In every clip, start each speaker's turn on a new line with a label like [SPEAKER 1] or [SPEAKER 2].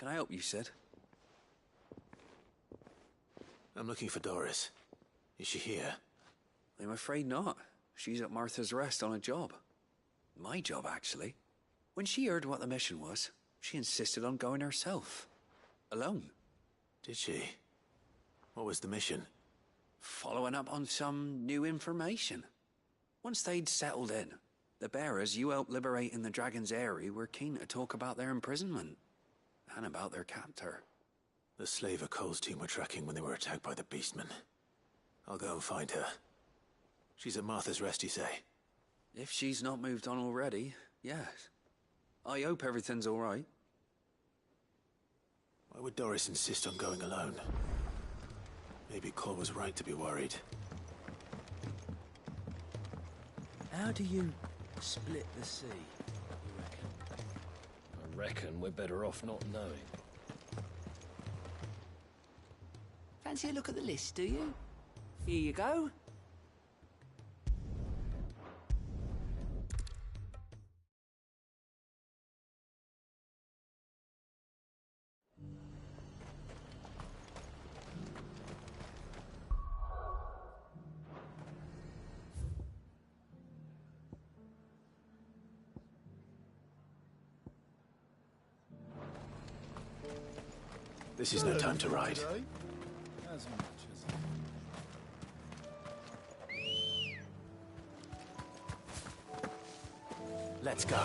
[SPEAKER 1] Can I help you, Sid?
[SPEAKER 2] I'm looking for Doris. Is she here?
[SPEAKER 1] I'm afraid not. She's at Martha's Rest on a job. My job, actually. When she heard what the mission was, she insisted on going herself. Alone.
[SPEAKER 2] Did she? What was the mission?
[SPEAKER 1] Following up on some new information. Once they'd settled in, the bearers you helped liberate in the Dragon's Eyrie were keen to talk about their imprisonment. And about their captor.
[SPEAKER 2] The slaver Cole's team were tracking when they were attacked by the Beastmen. I'll go and find her. She's at Martha's Rest, you say?
[SPEAKER 1] If she's not moved on already, yes. I hope everything's all right.
[SPEAKER 2] Why would Doris insist on going alone? Maybe Cole was right to be worried.
[SPEAKER 3] How do you split the sea, you reckon?
[SPEAKER 4] I reckon we're better off not knowing.
[SPEAKER 3] Fancy a look at the list, do you? Here you go.
[SPEAKER 2] This is no time to ride.
[SPEAKER 5] As much as
[SPEAKER 2] Let's go.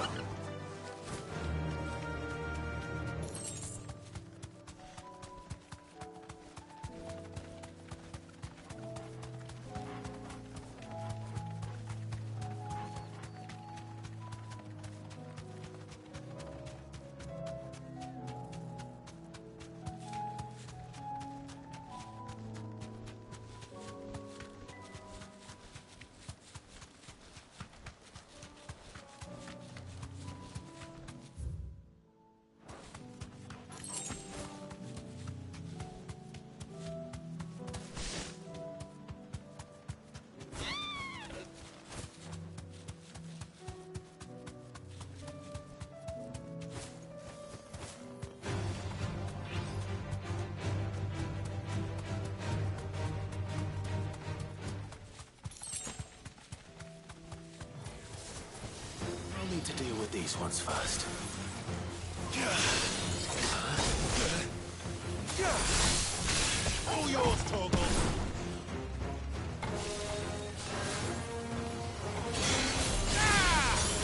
[SPEAKER 2] I'll need to deal with these ones first.
[SPEAKER 5] all yours, Torgal.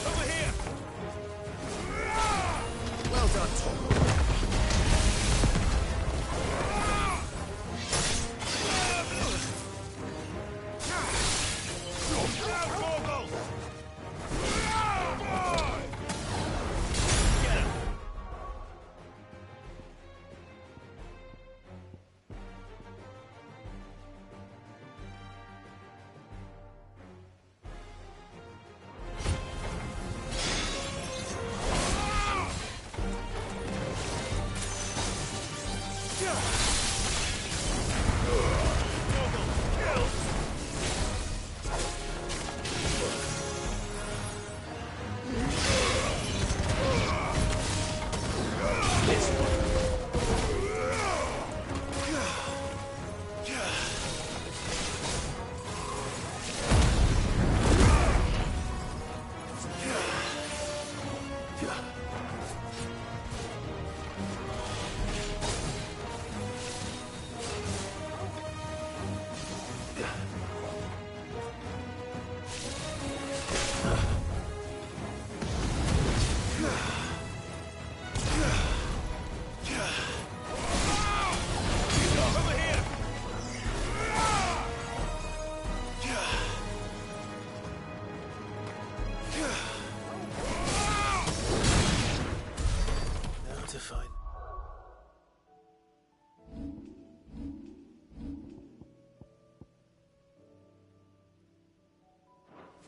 [SPEAKER 5] Over here. Well done, Torgal.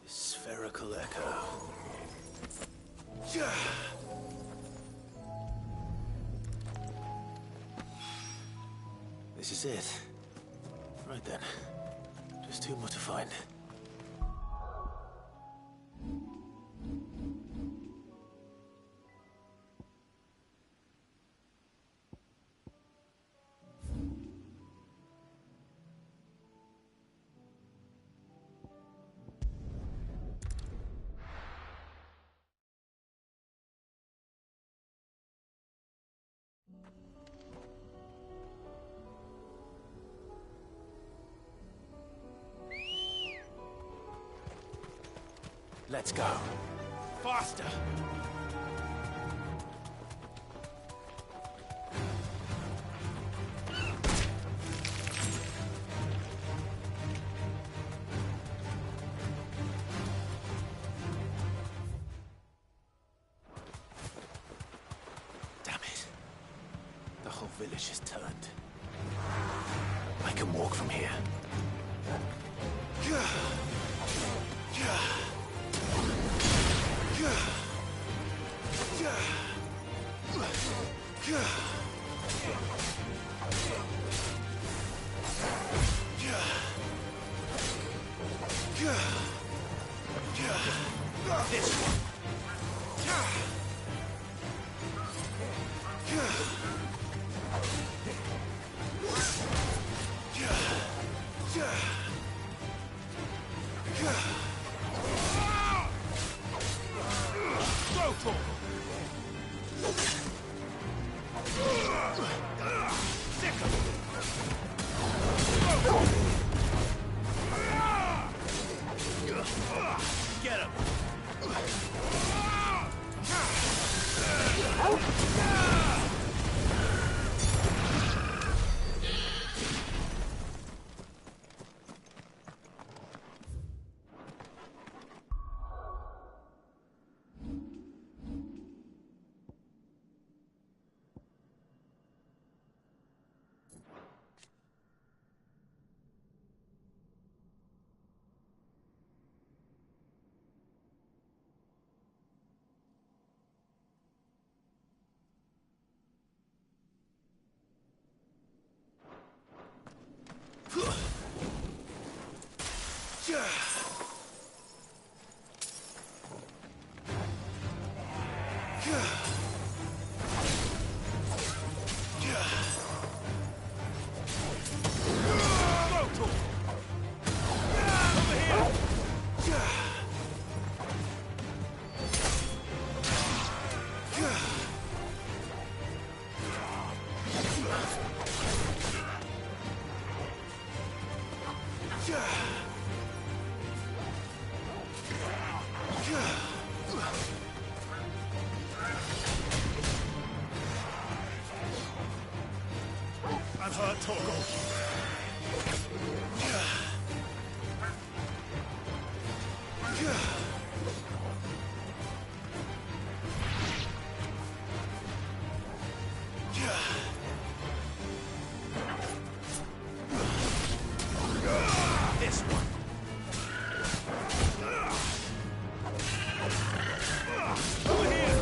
[SPEAKER 2] Spherical echo. This is it. Right then. Just two more to find. Let's go.
[SPEAKER 5] Faster!
[SPEAKER 2] Damn it. The whole village has turned. I can walk from here.
[SPEAKER 5] This one! Go, Torgal! Sick of it! Get him! I'm hurt, Torgal. This one. Over here.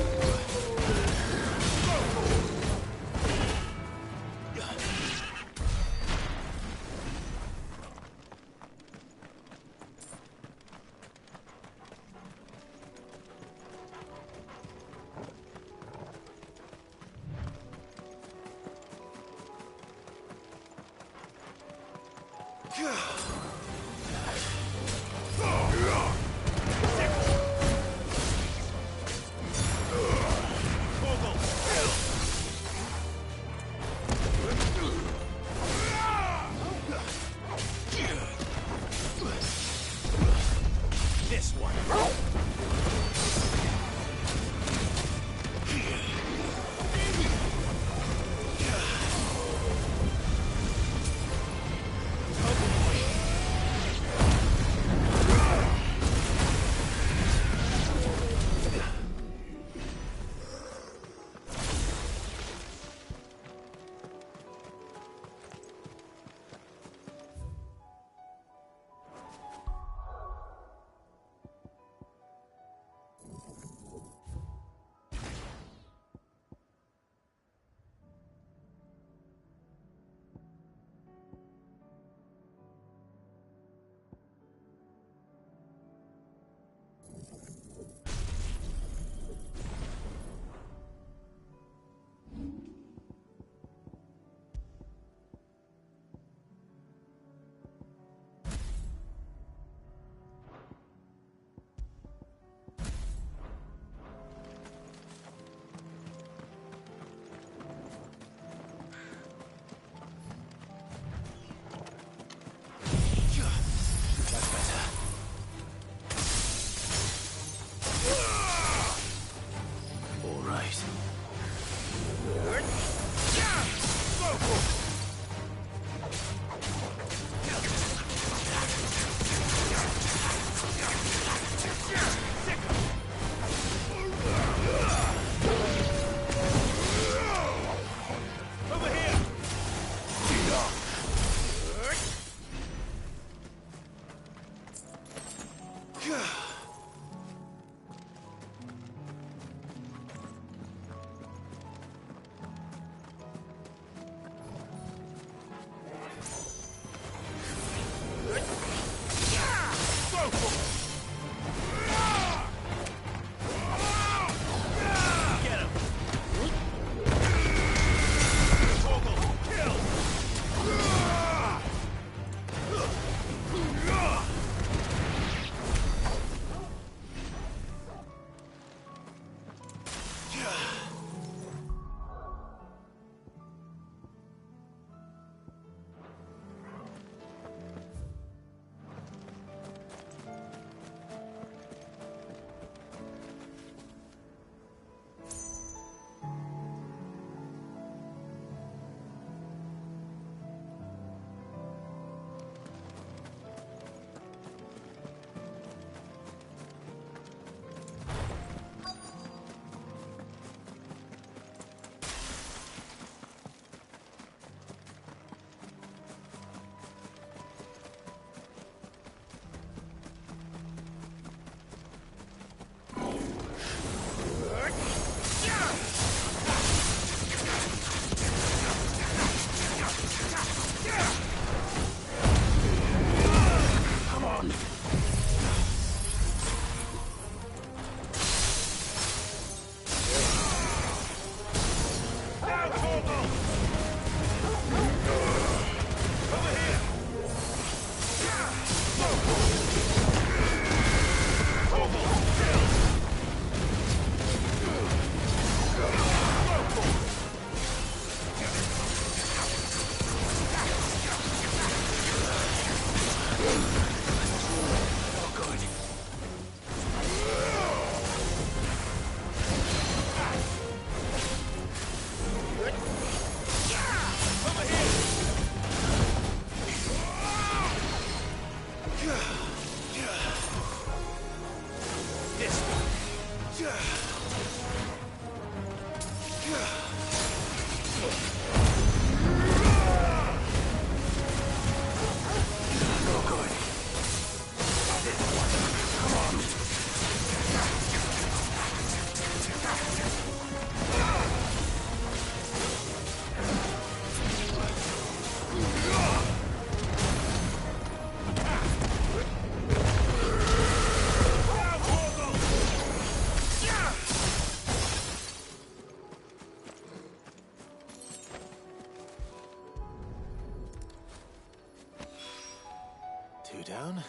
[SPEAKER 2] Two down,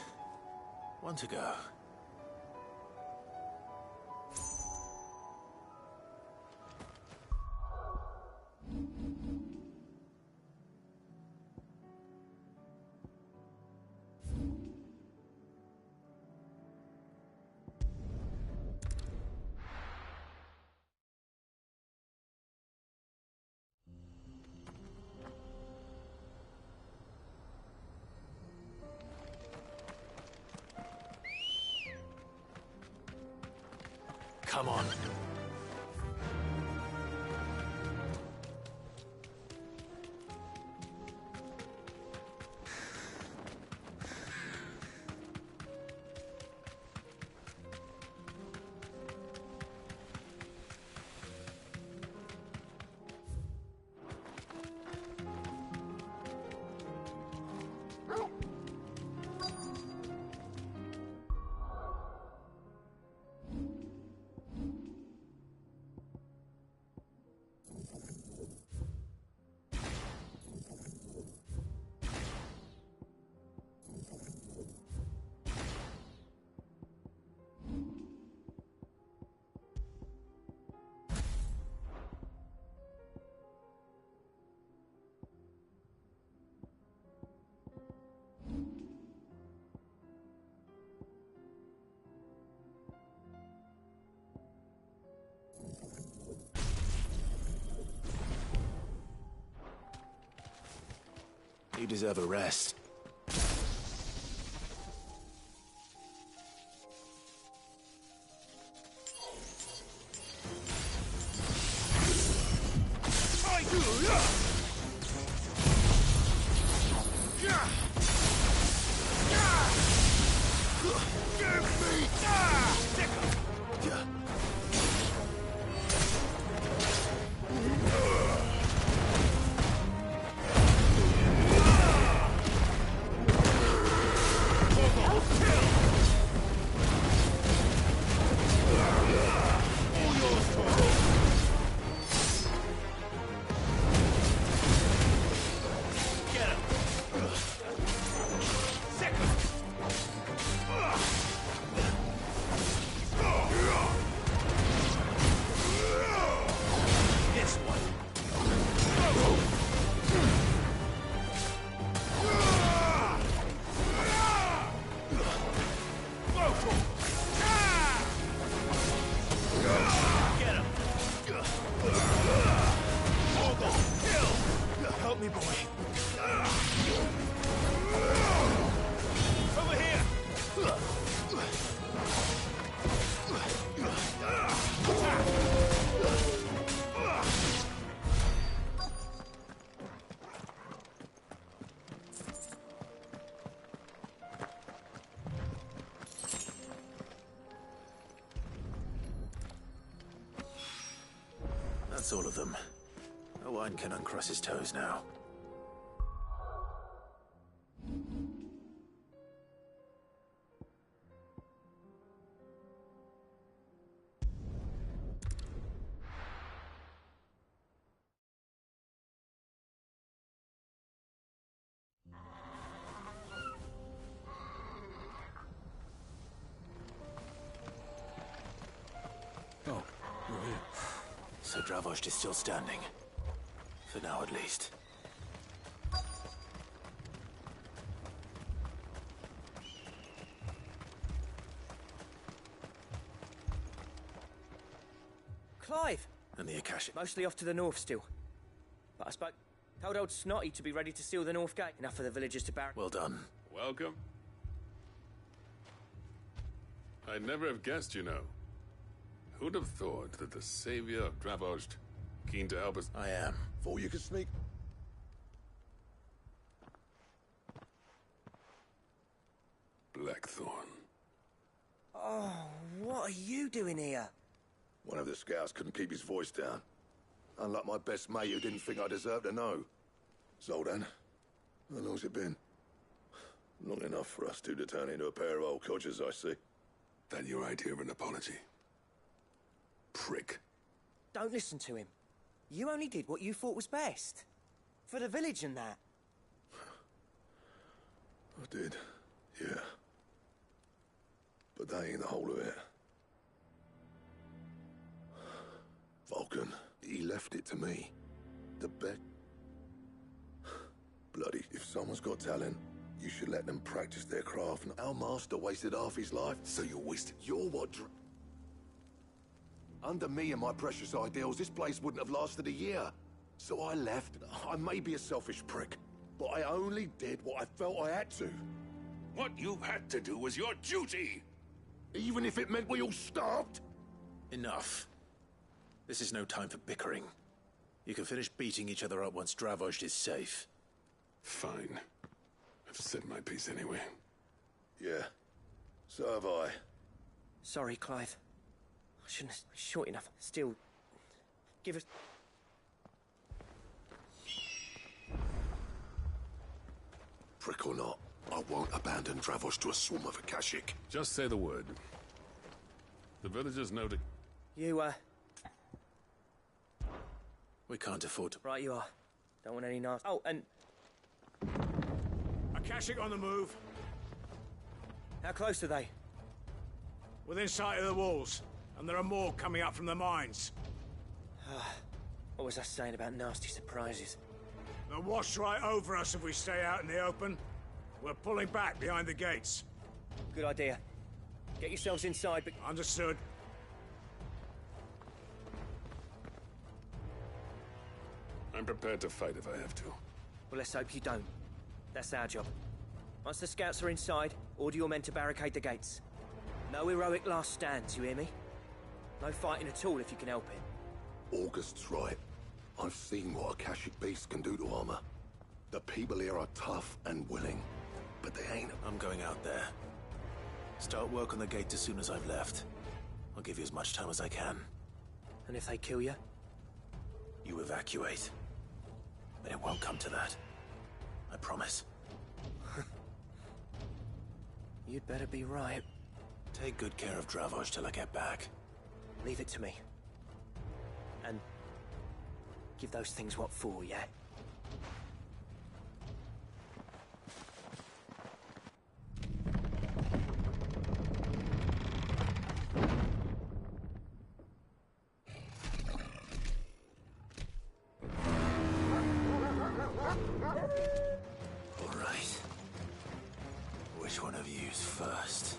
[SPEAKER 2] one to go. Come on. You deserve a rest. Help me, boy. Over here! That's all of them. Owain can uncross his toes now.
[SPEAKER 3] Oh, you're here.
[SPEAKER 2] So Dravost is still standing. For now, at least.
[SPEAKER 3] Clive!
[SPEAKER 2] And the Akashic.
[SPEAKER 3] Mostly off to the north still. But I told old Snotty to be ready to seal the north gate. Enough for the villagers to barrack.
[SPEAKER 2] Well done.
[SPEAKER 6] Welcome. I'd never have guessed, you know. Who'd have thought that the savior of Dravost Keen to help us?
[SPEAKER 2] I am.
[SPEAKER 7] Thought you could sneak.
[SPEAKER 6] Blackthorn.
[SPEAKER 3] Oh, what are you doing here?
[SPEAKER 7] One of the scouts couldn't keep his voice down. Unlike my best mate who didn't think I deserved to know. Zoldan, how long's it been? Long enough for us two to turn into a pair of old codgers, I see.
[SPEAKER 6] That your idea of an apology? Prick.
[SPEAKER 3] Don't listen to him. You only did what you thought was best. For the village and that.
[SPEAKER 7] I did, yeah. But that ain't the whole of it. Vulcan, he left it to me. The bet. Bloody, if someone's got talent, you should let them practice their craft. Our master wasted half his life, so you wasted. You're what under me and my precious ideals, this place wouldn't have lasted a year. So I left. I may be a selfish prick, but I only did what I felt I had to.
[SPEAKER 6] What you had to do was your duty!
[SPEAKER 7] Even if it meant we all starved?
[SPEAKER 2] Enough. This is no time for bickering. You can finish beating each other up once Dravozd is safe.
[SPEAKER 6] Fine. I've said my piece anyway.
[SPEAKER 7] Yeah. So have I.
[SPEAKER 3] Sorry, Clive. I shouldn't have... Short enough. Still... Give us...
[SPEAKER 7] Prick or not, I won't abandon Dravozd to a swarm of Akashic.
[SPEAKER 6] Just say the word. The villagers know to...
[SPEAKER 3] You,
[SPEAKER 2] We can't afford to...
[SPEAKER 3] Right you are. Don't want any nasty... Oh, and...
[SPEAKER 5] Akashic on the move.
[SPEAKER 3] How close are they?
[SPEAKER 5] Within sight of the walls. And there are more coming up from the mines.
[SPEAKER 3] What was I saying about nasty surprises?
[SPEAKER 5] They'll wash right over us if we stay out in the open. We're pulling back behind the gates.
[SPEAKER 3] Good idea. Get yourselves inside, but...
[SPEAKER 5] Understood.
[SPEAKER 6] I'm prepared to fight if I have to.
[SPEAKER 3] Well, let's hope you don't. That's our job. Once the scouts are inside, order your men to barricade the gates. No heroic last stands, you hear me? No fighting at all if you can help it.
[SPEAKER 7] August's right. I've seen what Akashic beasts can do to armor. The people here are tough and willing, but they ain't...
[SPEAKER 2] I'm going out there. Start work on the gate as soon as I've left. I'll give you as much time as I can.
[SPEAKER 3] And if they kill you?
[SPEAKER 2] You evacuate. But it won't come to that. I promise.
[SPEAKER 3] You'd better be right.
[SPEAKER 2] Take good care of Dravozd till I get back.
[SPEAKER 3] Leave it to me. And... give those things what for, yeah?
[SPEAKER 2] All right. Which one of you's first?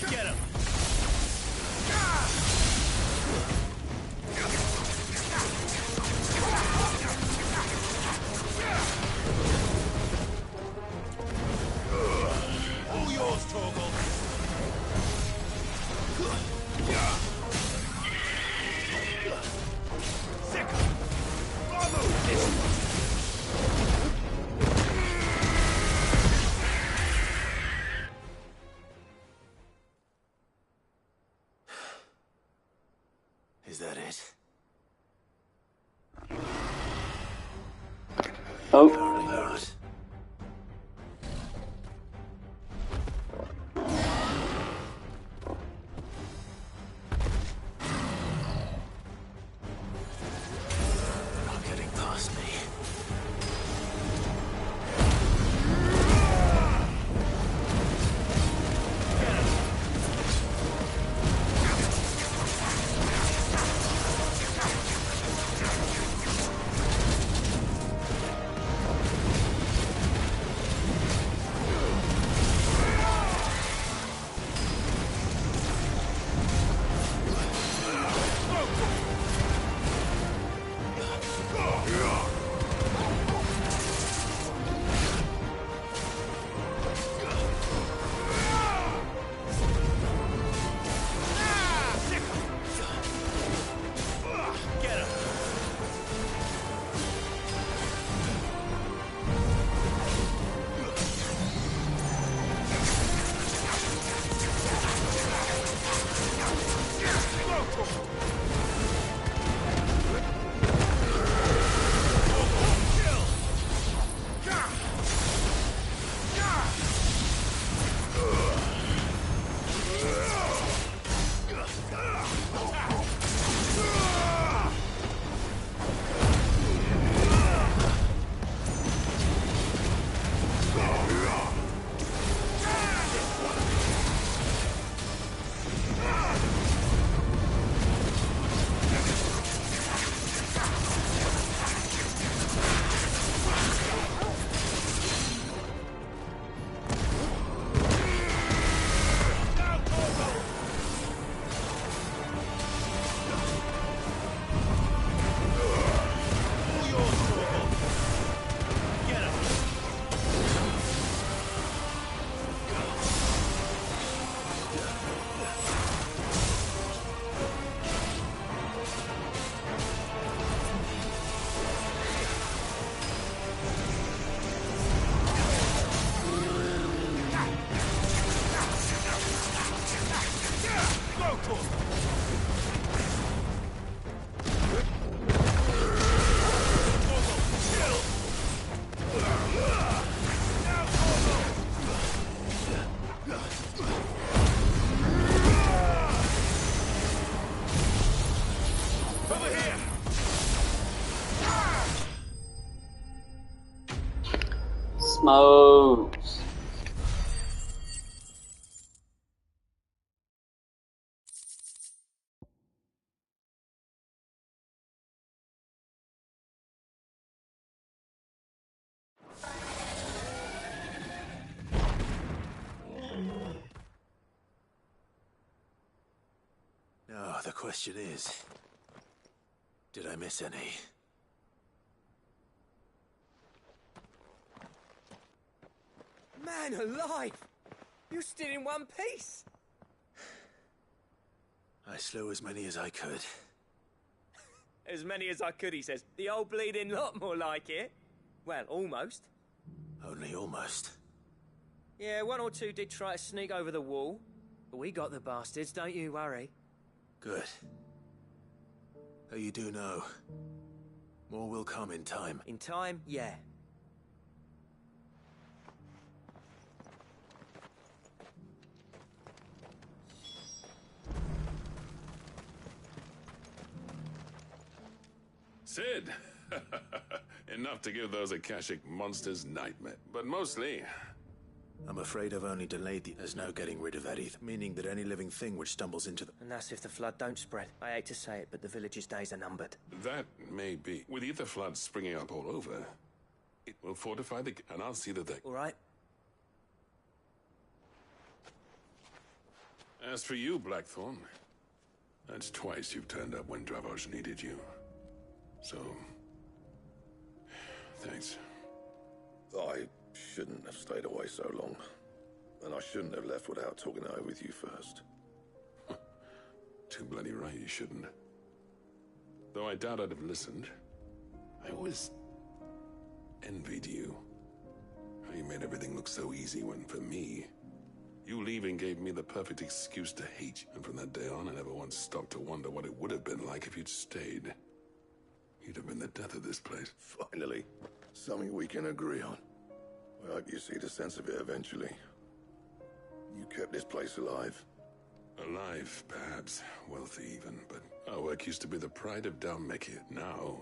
[SPEAKER 3] Get him!
[SPEAKER 5] All yours, Torgal.
[SPEAKER 2] Is that it?
[SPEAKER 8] Oh,
[SPEAKER 2] Apparently not. They're not getting past me.
[SPEAKER 8] smokes.
[SPEAKER 2] Now, the question is, did I miss any?
[SPEAKER 3] Man alive! You're still in one piece!
[SPEAKER 2] I slew as many as I could.
[SPEAKER 3] As many as I could, he says. The old bleeding lot, more like it. Well, almost.
[SPEAKER 2] Only almost.
[SPEAKER 3] Yeah, one or two did try to sneak over the wall. But we got the bastards, don't you worry.
[SPEAKER 2] Good. Though you do know, more will come in time.
[SPEAKER 3] In time, yeah.
[SPEAKER 6] Sid! Enough to give those Akashic monsters nightmare. But mostly,
[SPEAKER 2] I'm afraid I've only delayed the... There's no getting rid of Edith, meaning that any living thing which stumbles into the...
[SPEAKER 3] And that's if the flood don't spread. I hate to say it, but the village's days are numbered.
[SPEAKER 6] That may be. With Ether Flood springing up all over, it will fortify the... And I'll see that they...
[SPEAKER 3] All right?
[SPEAKER 6] As for you, Blackthorn, that's twice you've turned up when Dravos needed you. So... thanks.
[SPEAKER 7] I shouldn't have stayed away so long. And I shouldn't have left without talking it over with you first.
[SPEAKER 6] Too bloody right you shouldn't. Though I doubt I'd have listened. I always envied you. How you made everything look so easy when, for me, you leaving gave me the perfect excuse to hate. And from that day on, I never once stopped to wonder what it would have been like if you'd stayed. You'd have been the death of this place.
[SPEAKER 7] Finally, something we can agree on. I hope you see the sense of it eventually. You kept this place alive.
[SPEAKER 6] Alive, perhaps. Wealthy even, but our work used to be the pride of Dhalmekia. Now,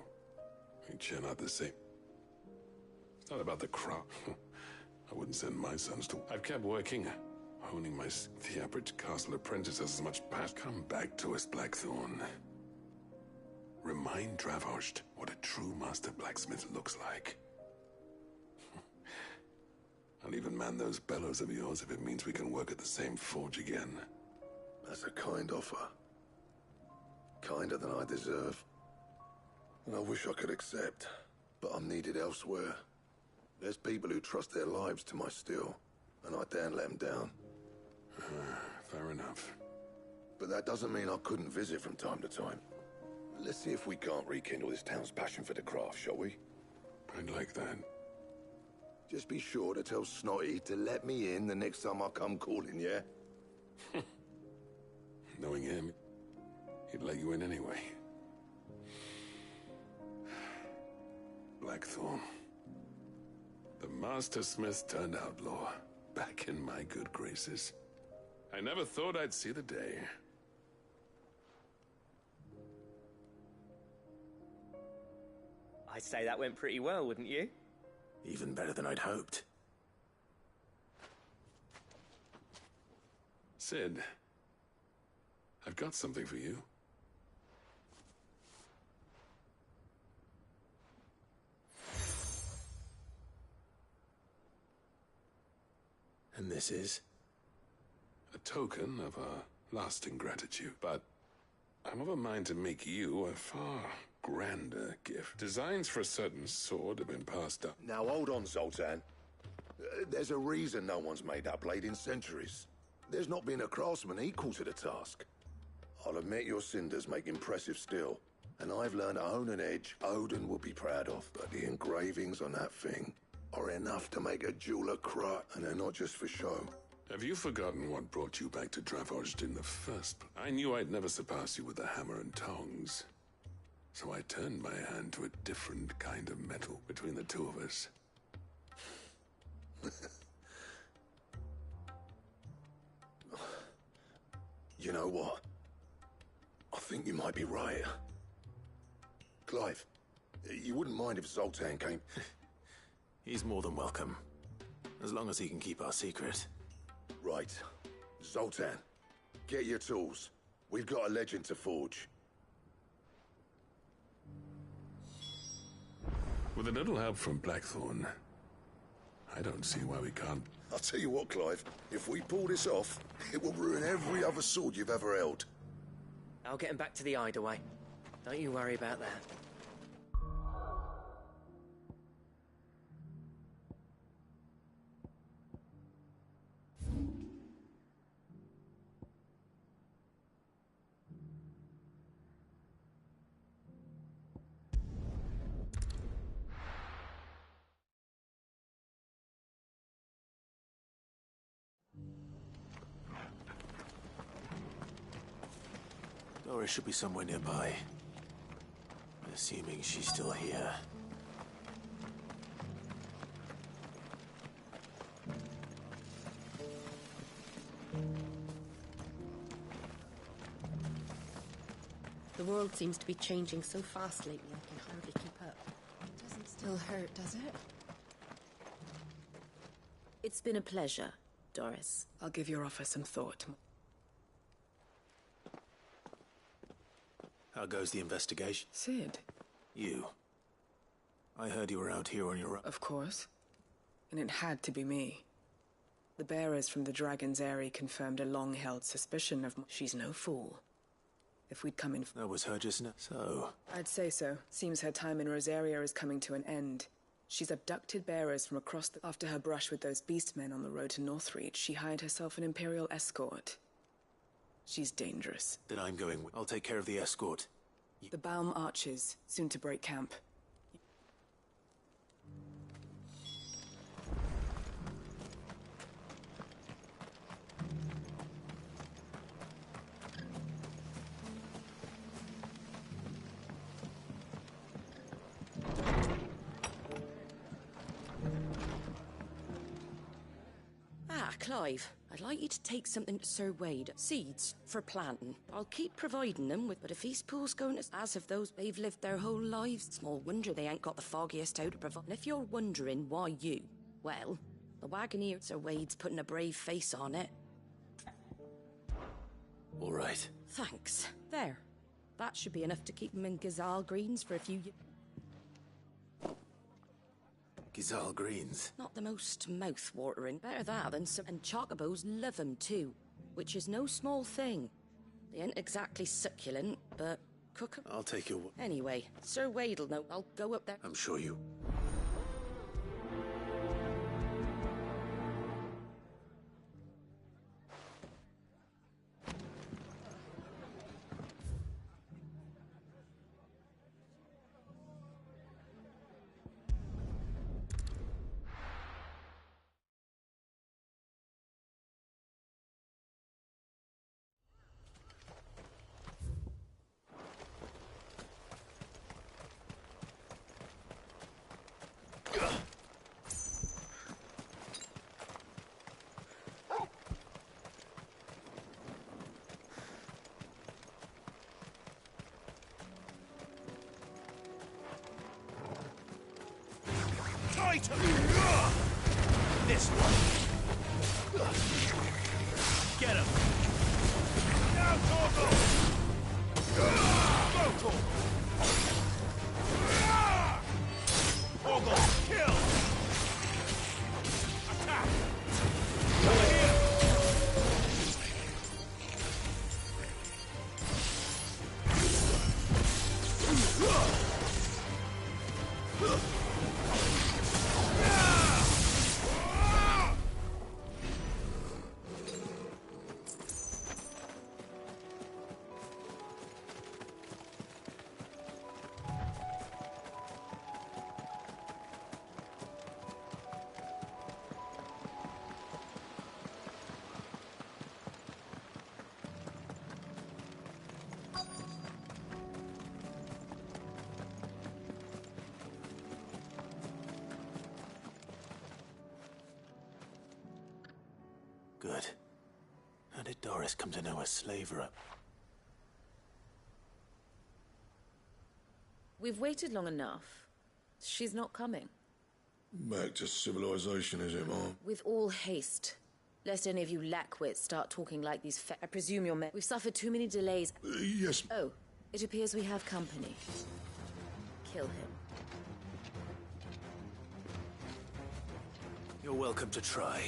[SPEAKER 6] we churn out the same. It's not about the crop. I wouldn't send my sons to... I've kept working, honing my Theaprid Castle apprentices as much past. Come back to us, Blackthorn. Remind Dravosht what a true master blacksmith looks like. I'll even man those bellows of yours if it means we can work at the same forge again.
[SPEAKER 7] That's a kind offer. Kinder than I deserve. And I wish I could accept, but I'm needed elsewhere. There's people who trust their lives to my steel, and I daren't let them down.
[SPEAKER 6] Fair enough.
[SPEAKER 7] But that doesn't mean I couldn't visit from time to time. Let's see if we can't rekindle this town's passion for the craft, shall we?
[SPEAKER 6] I'd like that.
[SPEAKER 7] Just be sure to tell Snotty to let me in the next time I come calling, yeah?
[SPEAKER 6] Knowing him, he'd let you in anyway. Blackthorn. The Master Smith turned outlaw, back in my good graces. I never thought I'd see the day.
[SPEAKER 3] I'd say that went pretty well, wouldn't you?
[SPEAKER 2] Even better than I'd hoped.
[SPEAKER 6] Sid, I've got something for you.
[SPEAKER 2] And this is?
[SPEAKER 6] A token of our lasting gratitude, but I'm of a mind to make you a far grander gift. Designs for a certain sword have been passed up.
[SPEAKER 7] Now hold on, Zoltan. There's a reason no one's made that blade in centuries. There's not been a craftsman equal to the task. I'll admit your cinders make impressive steel, and I've learned to own an edge Odin will be proud of. But the engravings on that thing are enough to make a jeweler cry, and they're not just for show.
[SPEAKER 6] Have you forgotten what brought you back to Dravosht in the first place? I knew I'd never surpass you with the hammer and tongs. So I turned my hand to a different kind of metal between the two of us.
[SPEAKER 7] You know what? I think you might be right. Clive, you wouldn't mind if Zoltan came...
[SPEAKER 2] He's more than welcome. As long as he can keep our secret.
[SPEAKER 7] Right. Zoltan, get your tools. We've got a legend to forge.
[SPEAKER 6] With a little help from Blackthorn, I don't see why we can't.
[SPEAKER 7] I'll tell you what, Clive. If we pull this off, it will ruin every other sword you've ever held.
[SPEAKER 3] I'll get him back to the hideaway. Don't you worry about that.
[SPEAKER 2] Doris should be somewhere nearby. Assuming she's still here.
[SPEAKER 9] The world seems to be changing so fast lately, I can hardly keep up.
[SPEAKER 10] It doesn't still hurt, does it? It's been a pleasure, Doris.
[SPEAKER 11] I'll give your offer some thought.
[SPEAKER 2] How goes the investigation?
[SPEAKER 11] Sid.
[SPEAKER 2] You. I heard you were out here on your own.
[SPEAKER 11] Of course. And it had to be me. The bearers from the Dragon's Eyrie confirmed a long-held suspicion of... She's no fool. If we'd come in...
[SPEAKER 2] That was her just now. So...
[SPEAKER 11] I'd say so. Seems her time in Rosaria is coming to an end. She's abducted bearers from across the... After her brush with those beastmen on the road to Northreach, she hired herself an Imperial escort. She's dangerous.
[SPEAKER 2] Then I'm going with... I'll take care of the escort.
[SPEAKER 11] The Baum Archers, soon to break camp.
[SPEAKER 10] Clive, I'd like you to take something to Sir Wade. Seeds for planting. I'll keep providing them with, but if East Pool's going to, as of those, they've lived their whole lives. Small wonder they ain't got the foggiest how to provide. And if you're wondering why you, well, the Wagoneer, Sir Wade's putting a brave face on it.
[SPEAKER 2] All right.
[SPEAKER 10] Thanks. There. That should be enough to keep them in Gazal Greens for a few years.
[SPEAKER 2] Gazal Greens.
[SPEAKER 10] Not the most mouth-watering. Better that than some... And chocobos love them too, which is no small thing. They ain't exactly succulent, but cook 'em.
[SPEAKER 2] I'll take your...
[SPEAKER 10] Anyway, Sir Wade'll know. I'll go up there.
[SPEAKER 2] I'm sure you...
[SPEAKER 5] This one. Get him. Now, Torgal. Go, Torgal. Torgal, kill. Attack. Over here.
[SPEAKER 2] Good. How did Doris come to know a slaver?
[SPEAKER 10] We've waited long enough. She's not coming.
[SPEAKER 7] Back to civilization, is it, Mom?
[SPEAKER 10] With all haste. Lest any of you lackwits start talking like these I presume you're We've suffered too many delays.
[SPEAKER 7] Yes.
[SPEAKER 10] Oh, it appears we have company. Kill him.
[SPEAKER 2] You're welcome to try.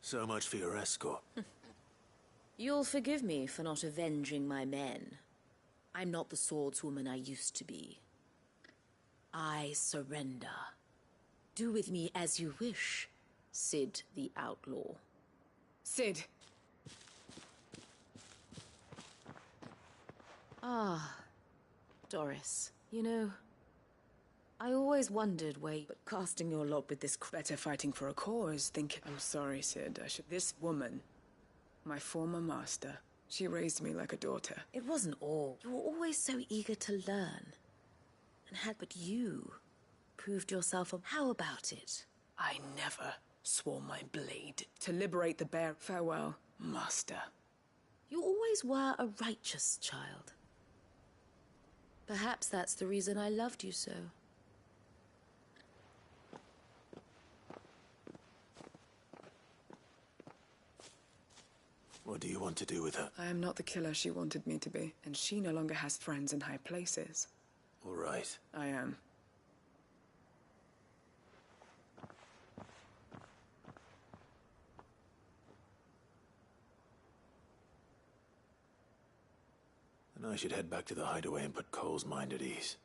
[SPEAKER 2] So much for your escort.
[SPEAKER 12] You'll forgive me for not avenging my men. I'm not the swordswoman I used to be. I surrender. Do with me as you wish, Cid the Outlaw.
[SPEAKER 11] Cid!
[SPEAKER 12] Ah, Doris. You know, I always wondered why, but casting your lot with this
[SPEAKER 11] better fighting for a cause, think... I'm sorry, Cid. This woman, my former master, she raised me like a daughter.
[SPEAKER 12] It wasn't all. You were always so eager to learn. And had but you proved yourself a... How about it?
[SPEAKER 11] I never swore my blade to liberate the bear. Farewell, master.
[SPEAKER 12] You always were a righteous child. Perhaps that's the reason I loved you so.
[SPEAKER 2] What do you want to do with her?
[SPEAKER 11] I am not the killer she wanted me to be, and she no longer has friends in high places.
[SPEAKER 2] All right.
[SPEAKER 11] I am.
[SPEAKER 2] Then I should head back to the hideaway and put Cole's mind at ease.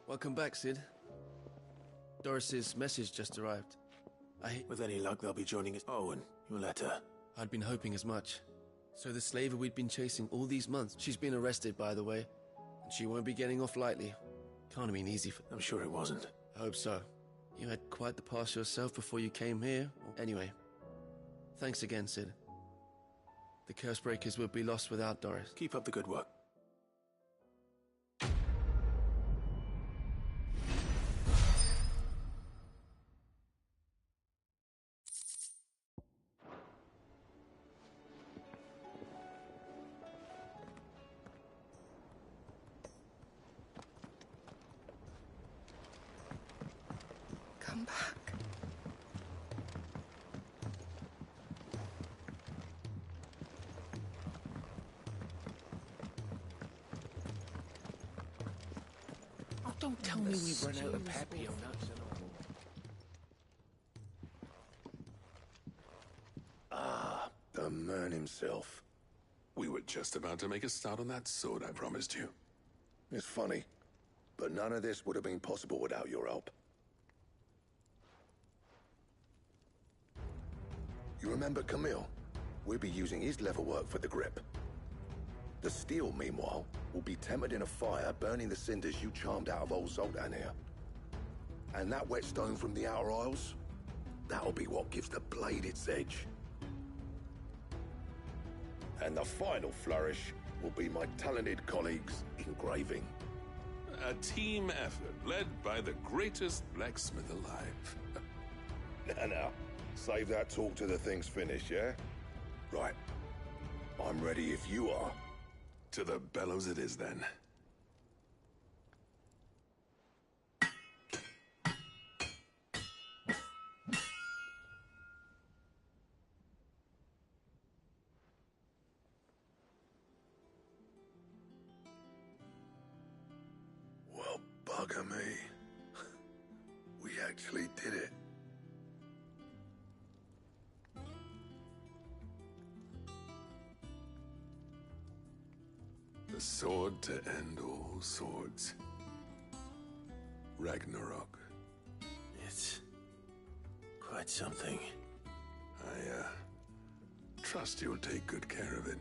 [SPEAKER 13] Welcome back, Cid. Doris's message just arrived.
[SPEAKER 2] With any luck, they'll be joining us. Oh, and your letter.
[SPEAKER 13] I'd been hoping as much. So the slaver we'd been chasing all these months, she's been arrested, by the way. And she won't be getting off lightly. Can't have been easy for...
[SPEAKER 2] I'm sure it wasn't.
[SPEAKER 13] I hope so. You had quite the pass yourself before you came here. Anyway, thanks again, Cid. The Cursebreakers would be lost without Doris.
[SPEAKER 2] Keep up the good work.
[SPEAKER 11] Come back.
[SPEAKER 4] Oh, don't tell me we've run out of Papio nuts and all.
[SPEAKER 7] Ah, the man himself.
[SPEAKER 6] We were just about to make a start on that sword I promised you.
[SPEAKER 7] It's funny, but none of this would have been possible without your help. You remember Camille? We'll be using his leatherwork for the grip. The steel, meanwhile, will be tempered in a fire, burning the cinders you charmed out of old Zoltan here. And that whetstone from the Outer Isles, that'll be what gives the blade its edge. And the final flourish will be my talented colleagues' engraving.
[SPEAKER 6] A team effort led by the greatest blacksmith alive.
[SPEAKER 7] Now, save that talk till the thing's finished, yeah? Right. I'm ready if you are.
[SPEAKER 6] To the bellows it is, then.
[SPEAKER 7] Well, bugger me. We actually did it.
[SPEAKER 6] The sword to end all swords. Ragnarok.
[SPEAKER 2] It's quite something.
[SPEAKER 6] I, trust you'll take good care of it.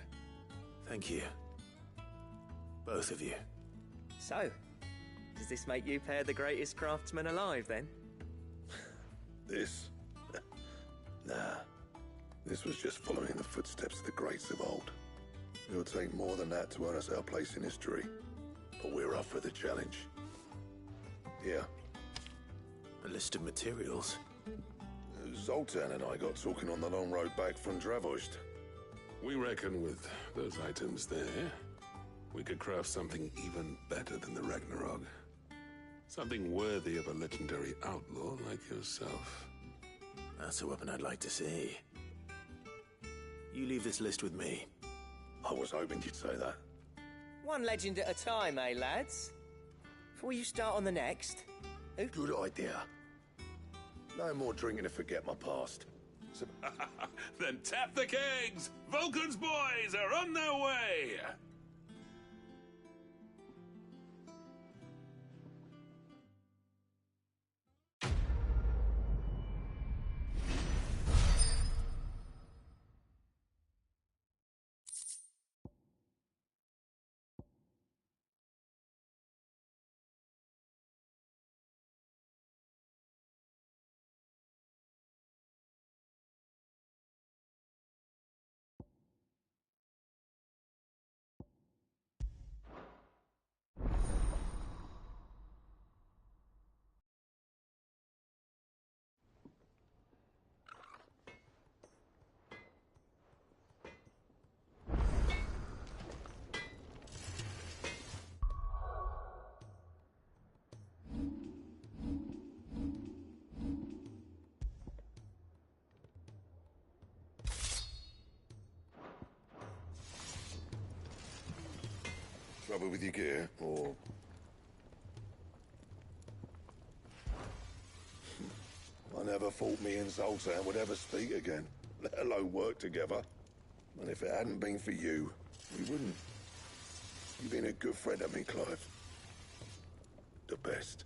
[SPEAKER 2] Thank you. Both of you.
[SPEAKER 3] So, does this make you pair the greatest craftsman alive, then?
[SPEAKER 7] This? Nah. This was just following the footsteps of the greats of old. It'll take more than that to earn us our place in history. But we're up for the challenge. Here.
[SPEAKER 2] A list of materials.
[SPEAKER 7] Zoltan and I got talking on the long road back from Dravost.
[SPEAKER 6] We reckon with those items there, we could craft something even better than the Ragnarok. Something worthy of a legendary outlaw like yourself.
[SPEAKER 2] That's a weapon I'd like to see. You leave this list with me.
[SPEAKER 7] I was hoping you'd say that.
[SPEAKER 3] One legend at a time, eh, lads? Before you start on the next. Who?
[SPEAKER 7] Good idea. No more drinking to forget my past. So...
[SPEAKER 6] Then tap the kegs! Vulcan's boys are on their way!
[SPEAKER 7] Trouble with your gear, or... I never thought me and Zoltan would ever speak again, let alone work together. And if it hadn't been for you, we wouldn't. You've been a good friend of me, Clive. The best.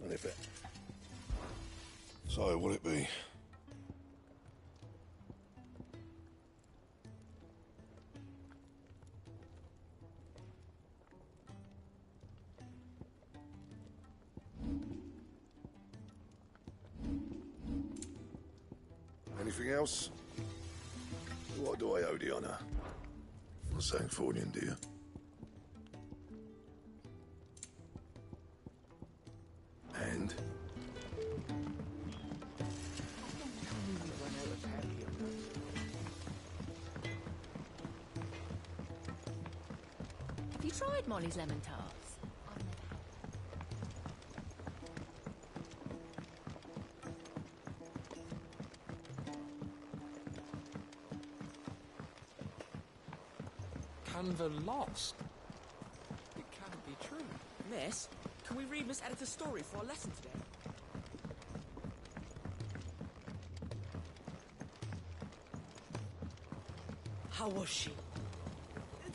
[SPEAKER 7] And if it... So, will it be? Anything else? What do I owe the honor? For Sancthornian, dear. And?
[SPEAKER 12] Have you tried Molly's lemon tarts?
[SPEAKER 4] Canva lost. It can't be true.
[SPEAKER 14] Miss, can we read Miss Editor's story for our lesson today? How was she?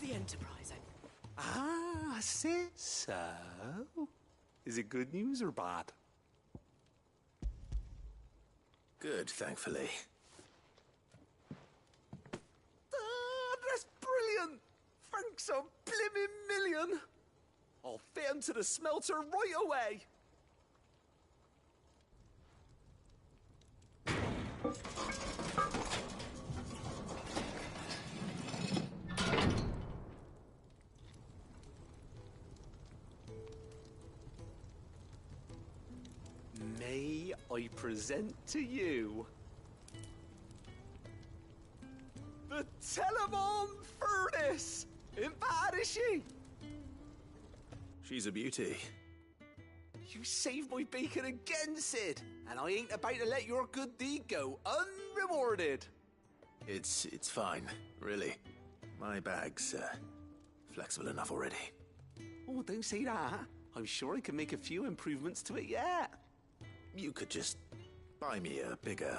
[SPEAKER 14] The Enterprise,
[SPEAKER 15] Ah, I see. So, is it good news or bad?
[SPEAKER 2] Good, thankfully.
[SPEAKER 15] That's brilliant! Thanks a blimmin' million! I'll fit him to the smelter right away! May I present to you the Telemon Furnace! Ain't bad, is she?
[SPEAKER 2] She's a beauty.
[SPEAKER 15] You saved my bacon again, Sid, and I ain't about to let your good deed go unrewarded.
[SPEAKER 2] It's fine, really. My bag's flexible enough already.
[SPEAKER 15] Oh, don't say that. I'm sure I can make a few improvements to it yet.
[SPEAKER 2] You could just buy me a bigger...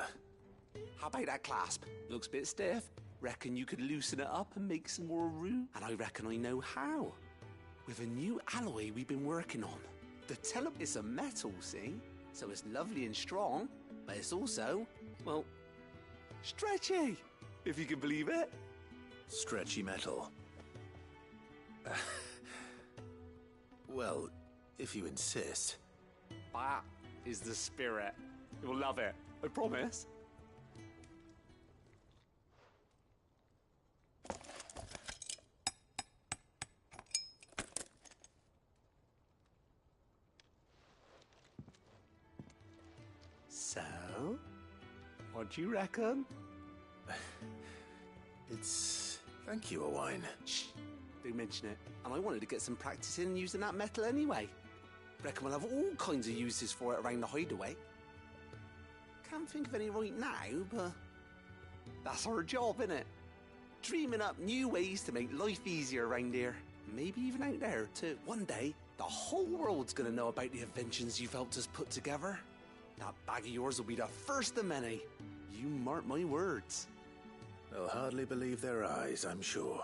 [SPEAKER 15] How about that clasp? Looks a bit stiff. Reckon you could loosen it up and make some more room? And I reckon I know how. With a new alloy we've been working on. The Telem is a metal, see? So it's lovely and strong, but it's also, well, stretchy, if you can believe it.
[SPEAKER 2] Stretchy metal. Well, if you insist.
[SPEAKER 15] That is the spirit. You'll love it, I promise. So, what do you reckon?
[SPEAKER 2] It's... Thank you, Owain.
[SPEAKER 15] Shh. do mention it. And I wanted to get some practice in using that metal anyway. Reckon we'll have all kinds of uses for it around the hideaway. Can't think of any right now, but that's our job, innit? Dreaming up new ways to make life easier around here. Maybe even out there, too. One day, the whole world's gonna know about the inventions you've helped us put together. That bag of yours will be the first of many. You mark my words.
[SPEAKER 2] They'll hardly believe their eyes, I'm sure.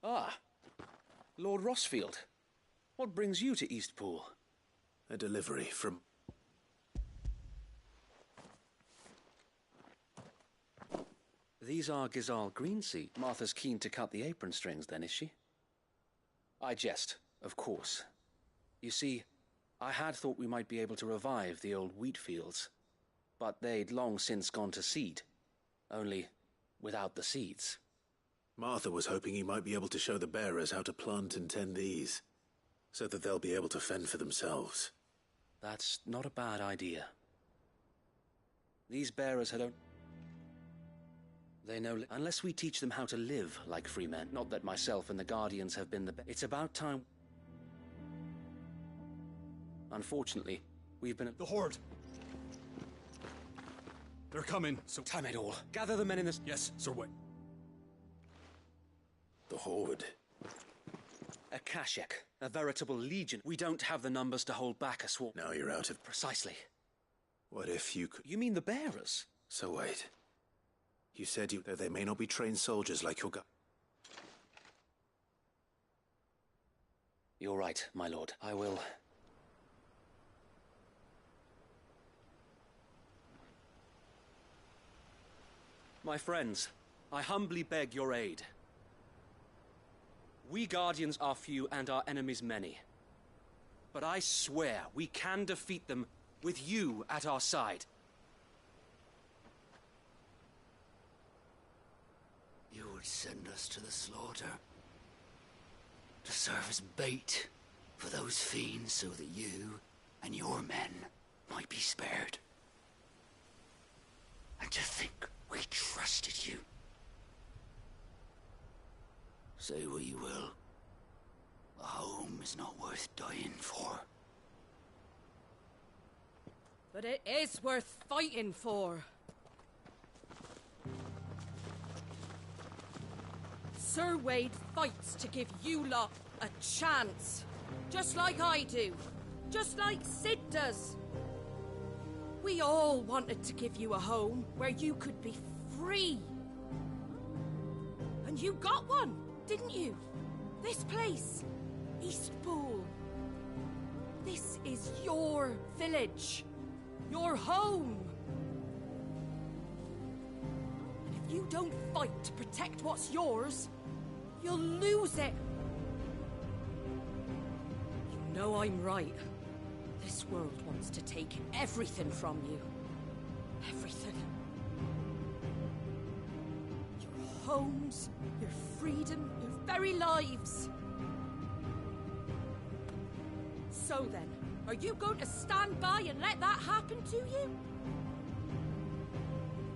[SPEAKER 1] Ah, Lord Rossfield. What brings you to Eastpool?
[SPEAKER 2] A delivery from...
[SPEAKER 1] These are Gizal Greenseed. Martha's keen to cut the apron strings, then, is she? I jest, of course. You see, I had thought we might be able to revive the old wheat fields, but they'd long since gone to seed, only without the seeds.
[SPEAKER 2] Martha was hoping he might be able to show the bearers how to plant and tend these, so that they'll be able to fend for themselves.
[SPEAKER 1] That's not a bad idea. These bearers had They know unless we teach them how to live like free men. Not that myself and the Guardians have been the best. It's about time. Unfortunately, we've been...
[SPEAKER 16] The Horde! They're coming, so...
[SPEAKER 1] Time it all. Gather the men in this...
[SPEAKER 16] Yes, Sir Wayne.
[SPEAKER 2] The Horde.
[SPEAKER 1] A Kashek, a veritable legion. We don't have the numbers to hold back a swarm.
[SPEAKER 2] Now you're out of...
[SPEAKER 1] Precisely.
[SPEAKER 2] What if you could...
[SPEAKER 1] You mean the bearers?
[SPEAKER 2] So wait. You said that they may not be trained soldiers like your guy.
[SPEAKER 1] You're right, my lord. I will... My friends, I humbly beg your aid. We Guardians are few and our enemies many. But I swear we can defeat them with you at our side.
[SPEAKER 17] You would send us to the slaughter. To serve as bait for those fiends so that you and your men might be spared. And to think we trusted you. Say what you will. A home is not worth dying for.
[SPEAKER 10] But it is worth fighting for. Sir Wade fights to give you lot a chance. Just like I do. Just like Sid does. We all wanted to give you a home where you could be free. And you got one, didn't you? This place, Eastpool. This is your village. Your home. And if you don't fight to protect what's yours, you'll lose it. You know I'm right. This world wants to take everything from you. Everything. Your homes, your freedom, your very lives. So then, are you going to stand by and let that happen to you?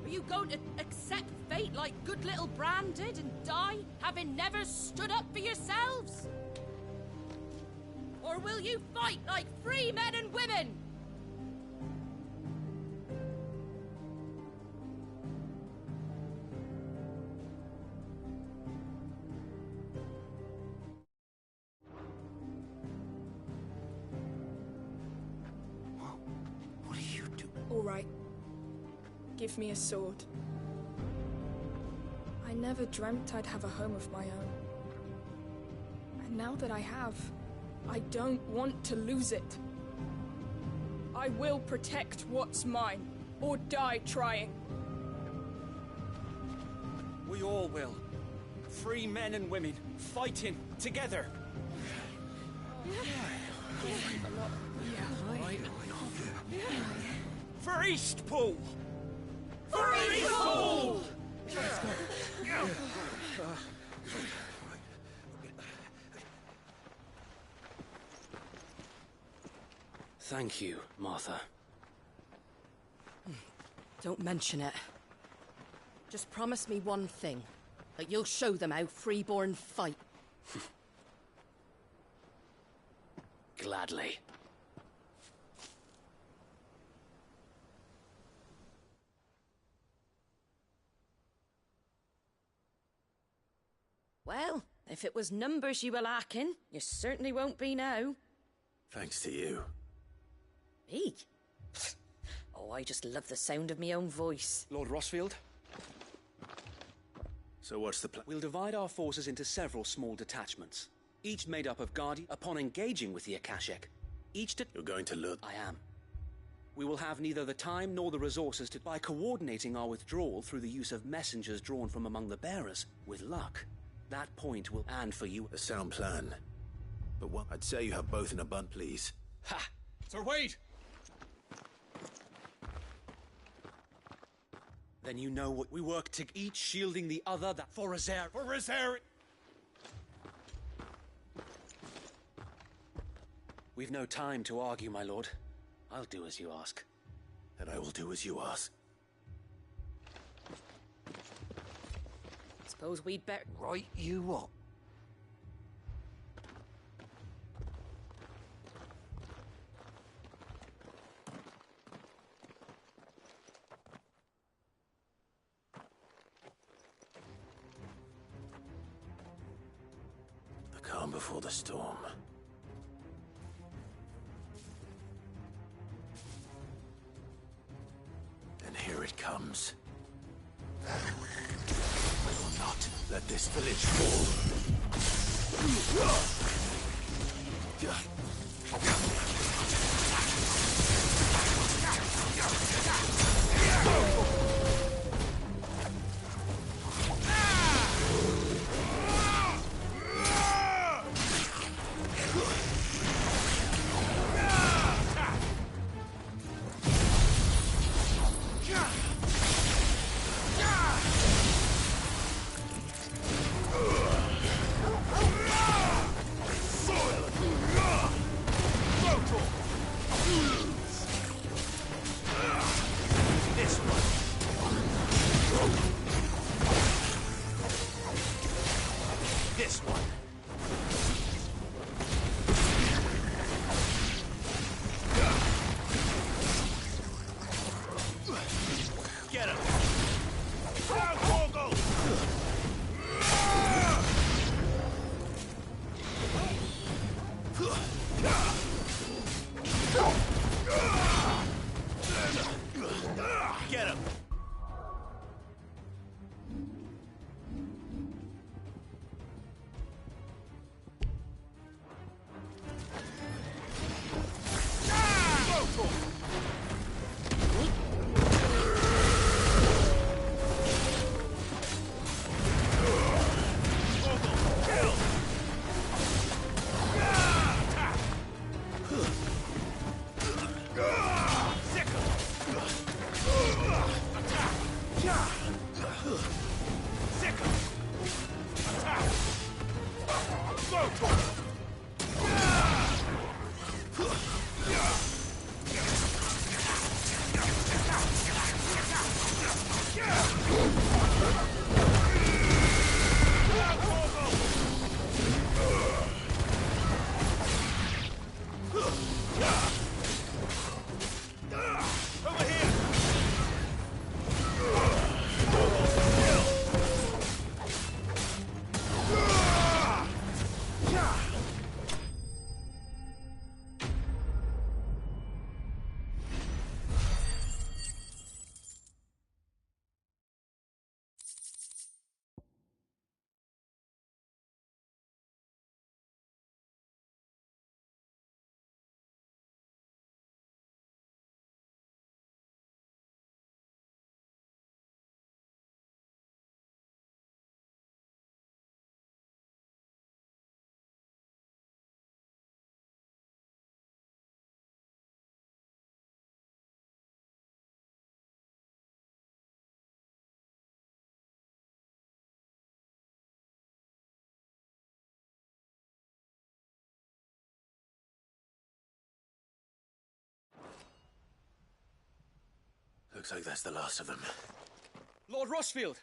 [SPEAKER 10] Are you going to accept fate like good little Bran did and die, having never stood up for yourselves? or will you fight like free men and women?
[SPEAKER 17] What are you doing?
[SPEAKER 16] All right. Give me a sword. I never dreamt I'd have a home of my own. And now that I have, I don't want to lose it. I will protect what's mine, or die trying.
[SPEAKER 14] We all will. Free men and women, fighting together. For Eastpool! For Eastpool!
[SPEAKER 1] Thank you, Martha.
[SPEAKER 10] Don't mention it. Just promise me one thing. That you'll show them how freeborn fight.
[SPEAKER 1] Gladly.
[SPEAKER 10] Well, if it was numbers you were lacking, you certainly won't be now.
[SPEAKER 2] Thanks to you.
[SPEAKER 10] Me? Oh, I just love the sound of my own voice.
[SPEAKER 14] Lord Rossfield?
[SPEAKER 2] So what's the plan?
[SPEAKER 14] We'll divide our forces into several small detachments, each made up of Guardi. Upon engaging with the Akashic,
[SPEAKER 2] You're going to look?
[SPEAKER 14] I am. We will have neither the time nor the resources to... By coordinating our withdrawal through the use of messengers drawn from among the bearers, with luck, that point will... And for you...
[SPEAKER 2] A sound plan. But what? I'd say you have both in a bun, please.
[SPEAKER 14] Ha! Sir Wade! Then you know what we work to, each shielding the other, that for Rosaria. For Rosaria! We've no time to argue, my lord. I'll do as you ask.
[SPEAKER 2] And I will do as you ask.
[SPEAKER 10] Suppose we'd better...
[SPEAKER 17] Right, you what?
[SPEAKER 2] The calm before the storm. And here it comes. I will not let this village fall. Looks like that's the last of them.
[SPEAKER 14] Lord Rosfield!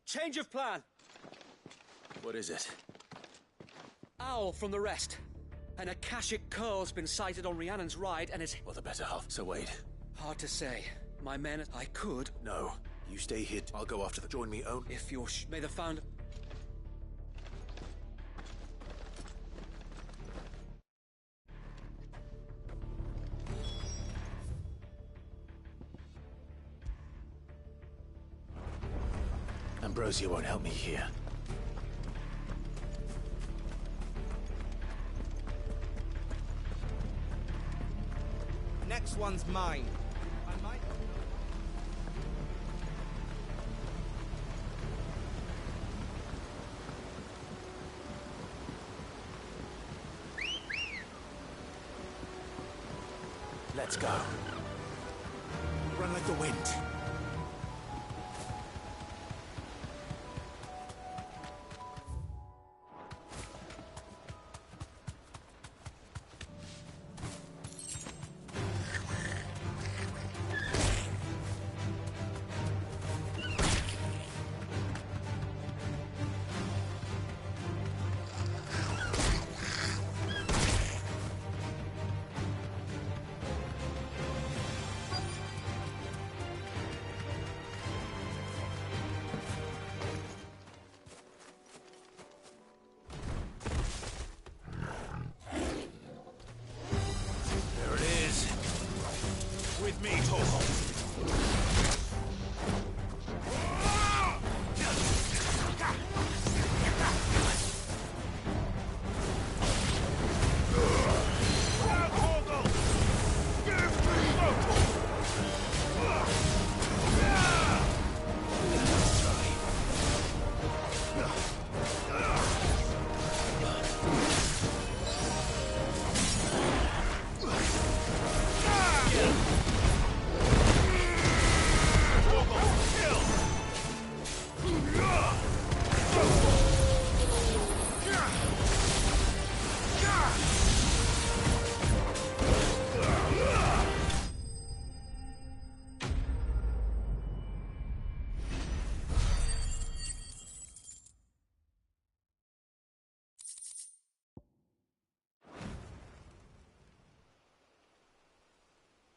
[SPEAKER 14] Change of plan!
[SPEAKER 2] What is it?
[SPEAKER 14] Owl from the rest. An Akashic curl's been sighted on Rhiannon's ride and it's...
[SPEAKER 2] Well, the better half. So wait.
[SPEAKER 14] Hard to say. My men... I could...
[SPEAKER 2] No. You stay here. I'll go after them. Join me, Owen.
[SPEAKER 14] If you're... May the Founder...
[SPEAKER 2] Ambrosia won't help me here.
[SPEAKER 18] Next one's mine. I might...
[SPEAKER 2] Let's go. Run like the wind.
[SPEAKER 5] With me, Torvald.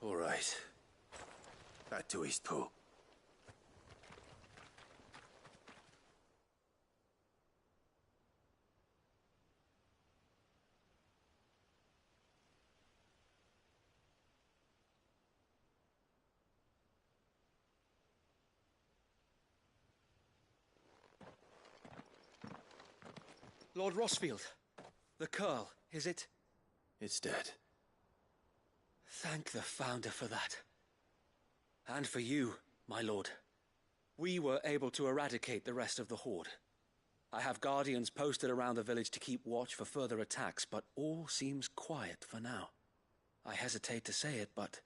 [SPEAKER 2] All right. Back to Eastpool.
[SPEAKER 14] Lord Rosfield, the Curl, is it?
[SPEAKER 2] It's dead.
[SPEAKER 14] Thank the Founder for that. And for you, my lord. We were able to eradicate the rest of the Horde. I have guardians posted around the village to keep watch for further attacks, but all seems quiet for now. I hesitate to say it, but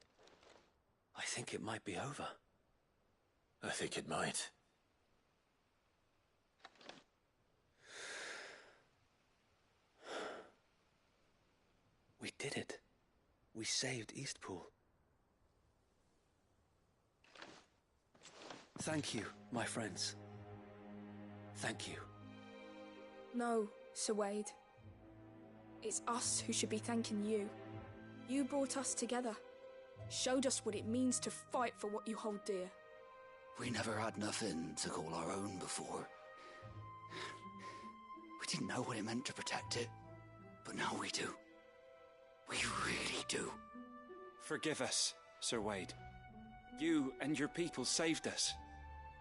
[SPEAKER 14] I think it might be over.
[SPEAKER 2] I think it might.
[SPEAKER 14] We did it. We saved Eastpool. Thank you, my friends. Thank you.
[SPEAKER 16] No, Sir Wade. It's us who should be thanking you. You brought us together. Showed us what it means to fight for what you hold dear.
[SPEAKER 17] We never had nothing to call our own before. We didn't know what it meant to protect it, but now we do. We really do.
[SPEAKER 14] Forgive us, Sir Wade. You and your people saved us,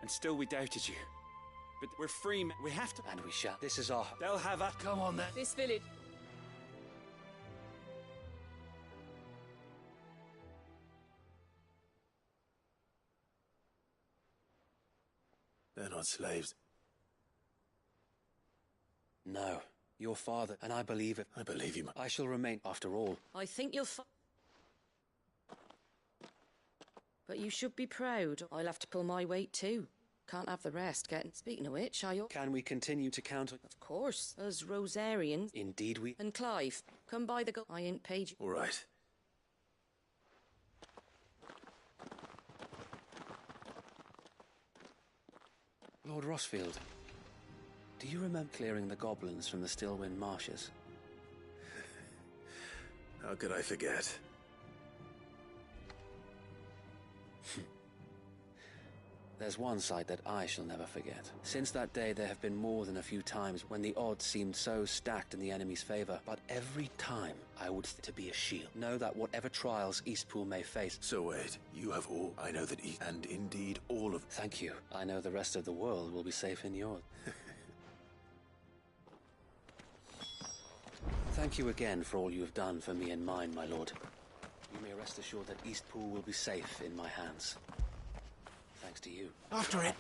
[SPEAKER 14] and still we doubted you. But we're free, we have to... And we shall. This is our... They'll have that.
[SPEAKER 17] Come on, then.
[SPEAKER 16] This village...
[SPEAKER 2] They're not slaves.
[SPEAKER 14] No. Your father, and I believe it.
[SPEAKER 2] I believe you.
[SPEAKER 14] I shall remain, after all.
[SPEAKER 10] I think you'll But you should be proud. I'll have to pull my weight too. Can't have the rest getting... Speaking of which,
[SPEAKER 14] Can we continue to count on...
[SPEAKER 10] Of course. Us Rosarians.
[SPEAKER 14] Indeed we...
[SPEAKER 10] And Clive, come by the... I ain't paid you.
[SPEAKER 2] All right.
[SPEAKER 14] Lord Rossfield, do you remember clearing the goblins from the Stillwind marshes?
[SPEAKER 2] How could I forget?
[SPEAKER 14] There's one sight that I shall never forget. Since that day, there have been more than a few times when the odds seemed so stacked in the enemy's favor, but every time I would to be a shield. Know that whatever trials Eastpool may face...
[SPEAKER 2] So wait, you have all... I know that and indeed all of...
[SPEAKER 14] Thank you. I know the rest of the world will be safe in yours. Thank you again for all you have done for me and mine, my lord. You may rest assured that Eastpool will be safe in my hands. Thanks to you.
[SPEAKER 4] After it!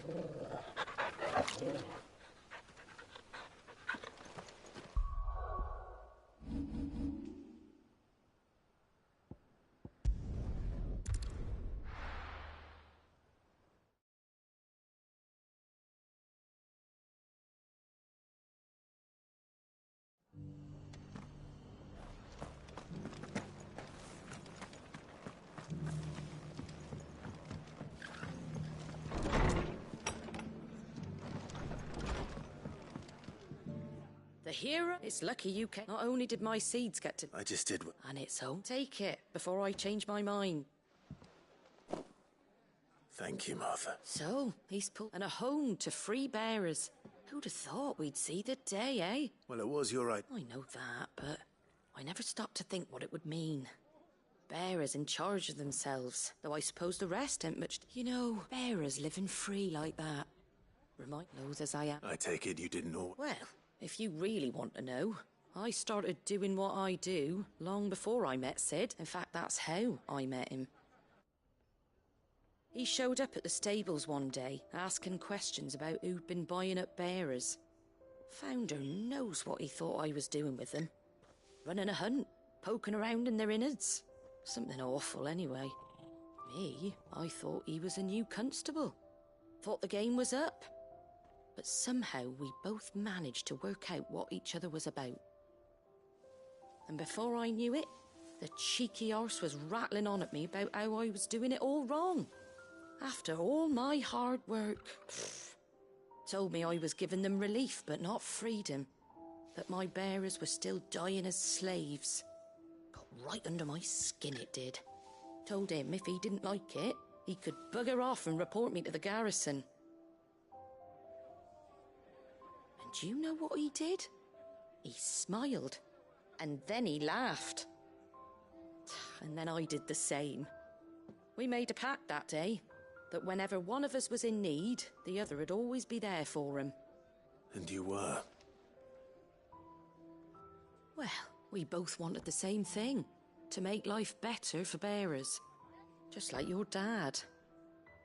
[SPEAKER 10] The hero? It's lucky you came. Not only did my seeds get to...
[SPEAKER 2] I just did...
[SPEAKER 10] And it's so. Take it, before I change my mind.
[SPEAKER 2] Thank you, Martha.
[SPEAKER 10] So, Eastpool, and a home to free bearers. Who'd have thought we'd see the day, eh?
[SPEAKER 2] Well, it was your right.
[SPEAKER 10] I know that, but I never stopped to think what it would mean. Bearers in charge of themselves, though I suppose the rest ain't much... You know, bearers living free like that. Remind those as I am.
[SPEAKER 2] I take it you didn't know...
[SPEAKER 10] Well... If you really want to know, I started doing what I do long before I met Sid. In fact, that's how I met him. He showed up at the stables one day, asking questions about who'd been buying up bearers. Founder knows what he thought I was doing with them. Running a hunt, poking around in their innards. Something awful, anyway. Me, I thought he was a new constable. Thought the game was up. But somehow we both managed to work out what each other was about. And before I knew it, the cheeky arse was rattling on at me about how I was doing it all wrong. After all my hard work. Told me I was giving them relief but not freedom. That my bearers were still dying as slaves. Got right under my skin, it did. Told him if he didn't like it, he could bugger off and report me to the garrison. Do you know what he did? He smiled, and then he laughed. And then I did the same. We made a pact that day, that whenever one of us was in need, the other would always be there for him.
[SPEAKER 2] And you were?
[SPEAKER 10] Well, we both wanted the same thing, to make life better for bearers. Just like your dad.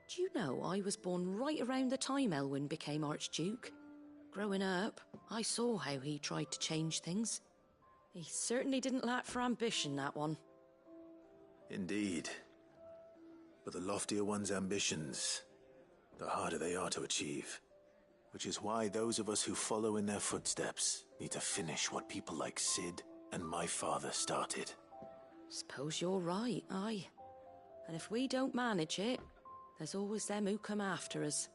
[SPEAKER 10] Do you know I was born right around the time Elwyn became Archduke? Growing up, I saw how he tried to change things. He certainly didn't lack for ambition, that one.
[SPEAKER 2] Indeed. But the loftier one's ambitions, the harder they are to achieve. Which is why those of us who follow in their footsteps need to finish what people like Sid and my father started.
[SPEAKER 10] Suppose you're right, aye. And if we don't manage it, there's always them who come after us.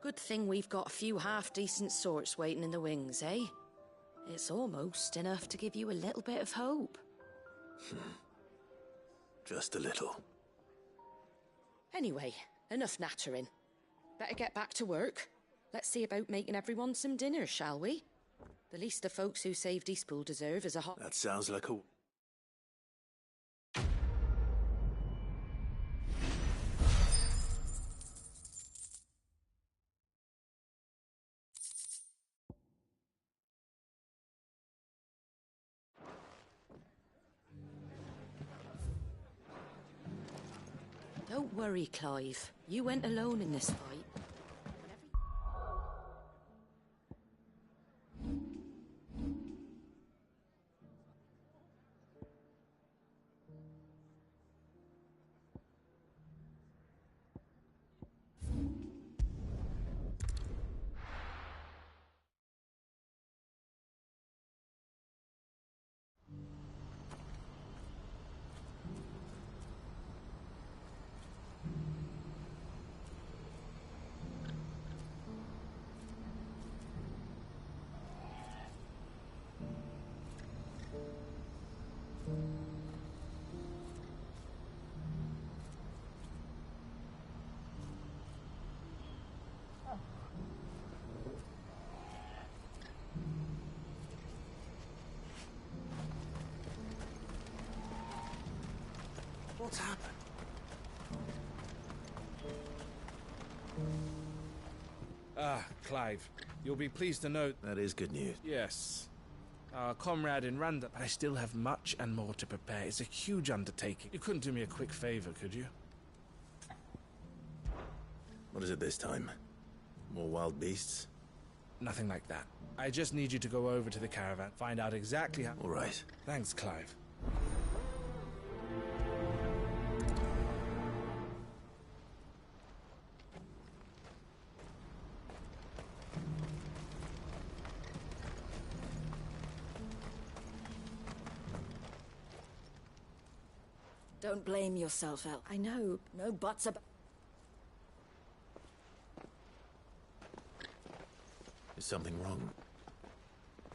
[SPEAKER 10] Good thing we've got a few half-decent sorts waiting in the wings, eh? It's almost enough to give you a little bit of hope.
[SPEAKER 2] Just a little.
[SPEAKER 10] Anyway, enough nattering. Better get back to work. Let's see about making everyone some dinner, shall we? The least the folks who saved Eastpool deserve is a hot...
[SPEAKER 2] That sounds like a...
[SPEAKER 10] Don't worry, Clive. You went alone in this fight.
[SPEAKER 2] What's happened?
[SPEAKER 18] Ah, Clive. You'll be pleased to note...
[SPEAKER 2] That is good news.
[SPEAKER 18] Yes. Our comrade in Randa, but I still have much and more to prepare. It's a huge undertaking. You couldn't do me a quick favor, could you?
[SPEAKER 2] What is it this time? More wild beasts?
[SPEAKER 18] Nothing like that. I just need you to go over to the caravan, find out exactly how...
[SPEAKER 2] All right.
[SPEAKER 18] Thanks, Clive.
[SPEAKER 10] Don't blame yourself, El. I know. No buts about...
[SPEAKER 2] Is something wrong?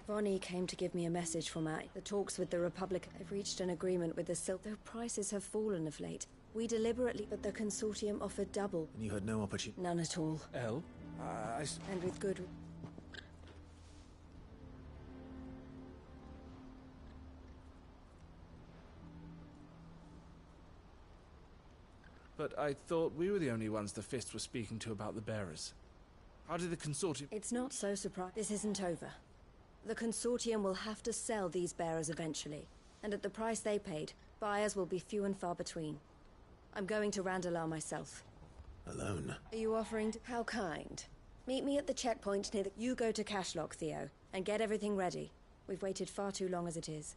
[SPEAKER 9] Vonnie came to give me a message from the talks with the Republic. I've reached an agreement with the Silk, though prices have fallen of late. We deliberately, but the consortium offered double.
[SPEAKER 2] And you had no opportunity?
[SPEAKER 9] None at all.
[SPEAKER 18] El?
[SPEAKER 9] And with good...
[SPEAKER 18] But I thought we were the only ones the Fist were speaking to about the bearers. How did the consortium...
[SPEAKER 9] It's not so surprising. This isn't over. The consortium will have to sell these bearers eventually. And at the price they paid, buyers will be few and far between. I'm going to Randalar myself.
[SPEAKER 2] Alone?
[SPEAKER 9] Are you offering to... How kind. Meet me at the checkpoint near the... You go to Cashlock, Theo, and get everything ready. We've waited far too long as it is.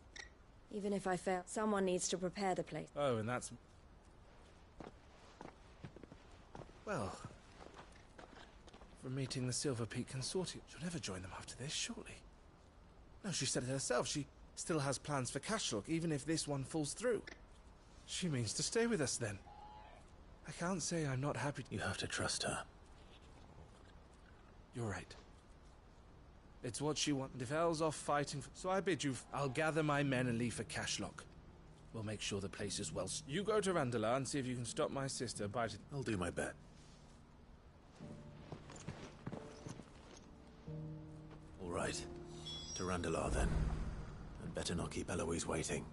[SPEAKER 9] Even if I fail, someone needs to prepare the place.
[SPEAKER 18] Oh, and that's... Well... from meeting the Silver Peak Consortium. She'll never join them after this, surely. No, she said it herself. She still has plans for Cashlock, even if this one falls through. She means to stay with us, then. I can't say I'm not happy...
[SPEAKER 2] You have to trust her.
[SPEAKER 18] You're right. It's what she wants. If El's off fighting... So I bid you... I'll gather my men and leave for Cashlock. We'll make sure the place is well... You go to Randalar and see if you can stop my sister by...
[SPEAKER 2] I'll do my best. All right. To Randalar, then. And better not keep Eloise waiting.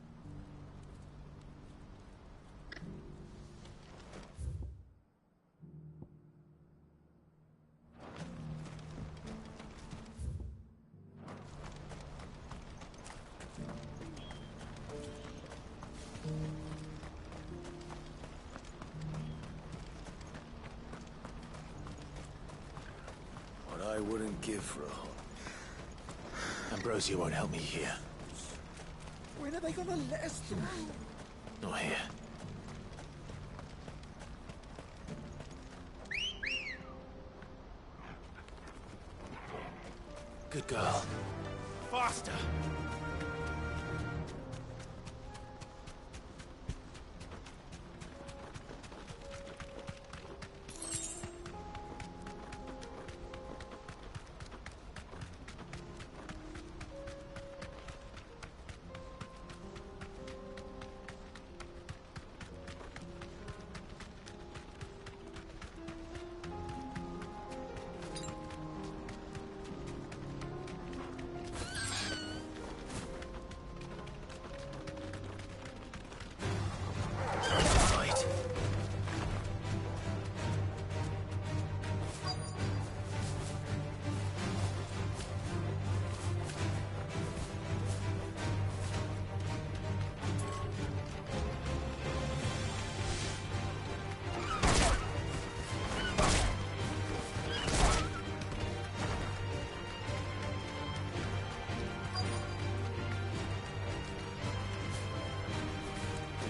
[SPEAKER 7] What I wouldn't give for a hot.
[SPEAKER 2] Ambrosia won't help me here.
[SPEAKER 4] When are they gonna let us through?
[SPEAKER 2] Not here. Good girl.
[SPEAKER 4] Faster!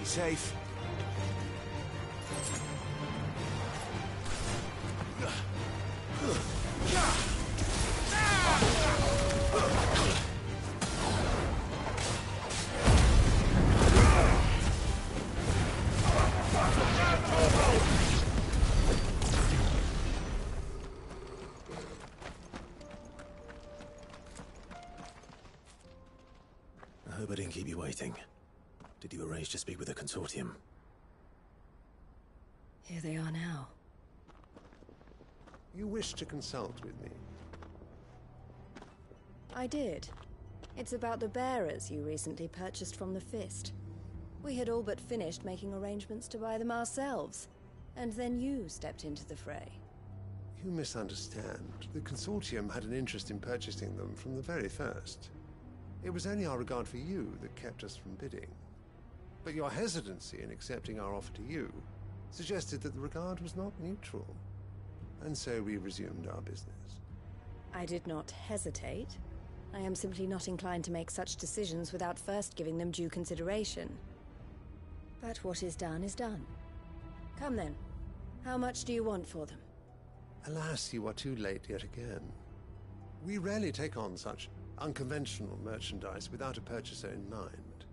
[SPEAKER 2] Safe. I hope I didn't keep you waiting. Did you arrange to speak with the consortium?
[SPEAKER 9] Here they are now.
[SPEAKER 19] You wish to consult with me?
[SPEAKER 9] I did. It's about the bearers you recently purchased from the Fist. We had all but finished making arrangements to buy them ourselves, and then you stepped into the fray.
[SPEAKER 19] You misunderstand. The Consortium had an interest in purchasing them from the very first. It was only our regard for you that kept us from bidding. But your hesitancy in accepting our offer to you suggested that the regard was not mutual. And so we resumed our business.
[SPEAKER 9] I did not hesitate. I am simply not inclined to make such decisions without first giving them due consideration. But what is done is done. Come then. How much do you want for them?
[SPEAKER 19] Alas, you are too late yet again. We rarely take on such unconventional merchandise without a purchaser in mind.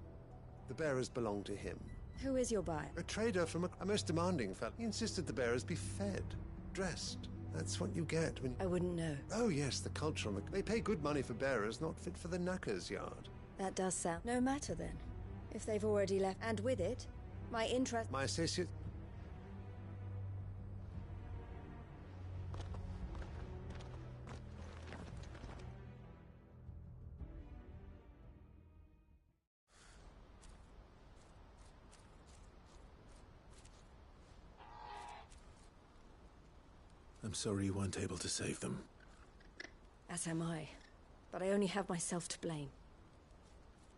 [SPEAKER 19] The bearers belong to him.
[SPEAKER 9] Who is your buyer?
[SPEAKER 19] A trader from a most demanding fellow. He insisted the bearers be fed, dressed. That's what you get when...
[SPEAKER 9] I wouldn't know.
[SPEAKER 19] Oh yes, the culture on the... They pay good money for bearers, not fit for the knacker's yard.
[SPEAKER 9] That does sound... No matter then. If they've already left, and with it, my interest...
[SPEAKER 19] My associate...
[SPEAKER 2] I'm sorry you weren't able to save them.
[SPEAKER 9] As am I. But I only have myself to blame.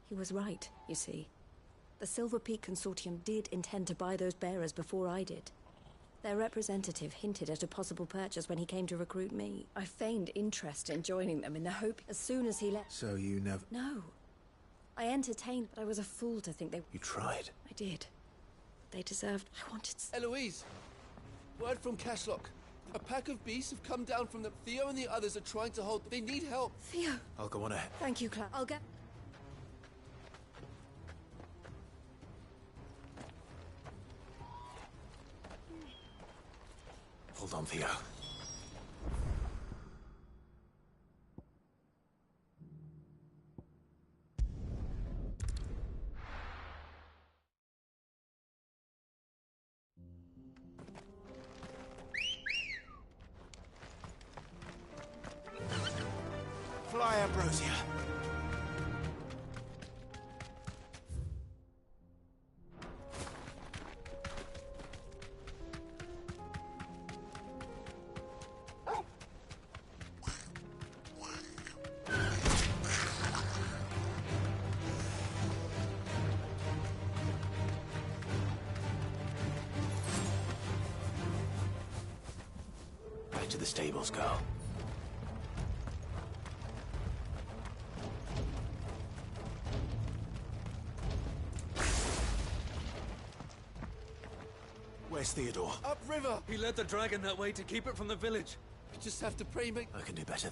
[SPEAKER 9] He was right, you see. The Silver Peak Consortium did intend to buy those bearers before I did. Their representative hinted at a possible purchase when he came to recruit me. I feigned interest in joining them in the hope as soon as he left.
[SPEAKER 2] So you never...
[SPEAKER 9] No. I entertained, but I was a fool to think they...
[SPEAKER 2] You tried.
[SPEAKER 9] I did. They deserved... I wanted...
[SPEAKER 13] Eloise! Word from Cashlock. A pack of beasts have come down from them. Theo and the others are trying to hold... They need help.
[SPEAKER 9] Theo!
[SPEAKER 2] I'll go on ahead.
[SPEAKER 9] Thank you, Cloud. I'll get...
[SPEAKER 2] Hold on, Theo. Fly, Ambrosia. Back to the stables, girl. Where's Theodore?
[SPEAKER 13] Upriver!
[SPEAKER 14] He led the dragon that way to keep it from the village.
[SPEAKER 13] We just have to pray, mate.
[SPEAKER 2] I can do better.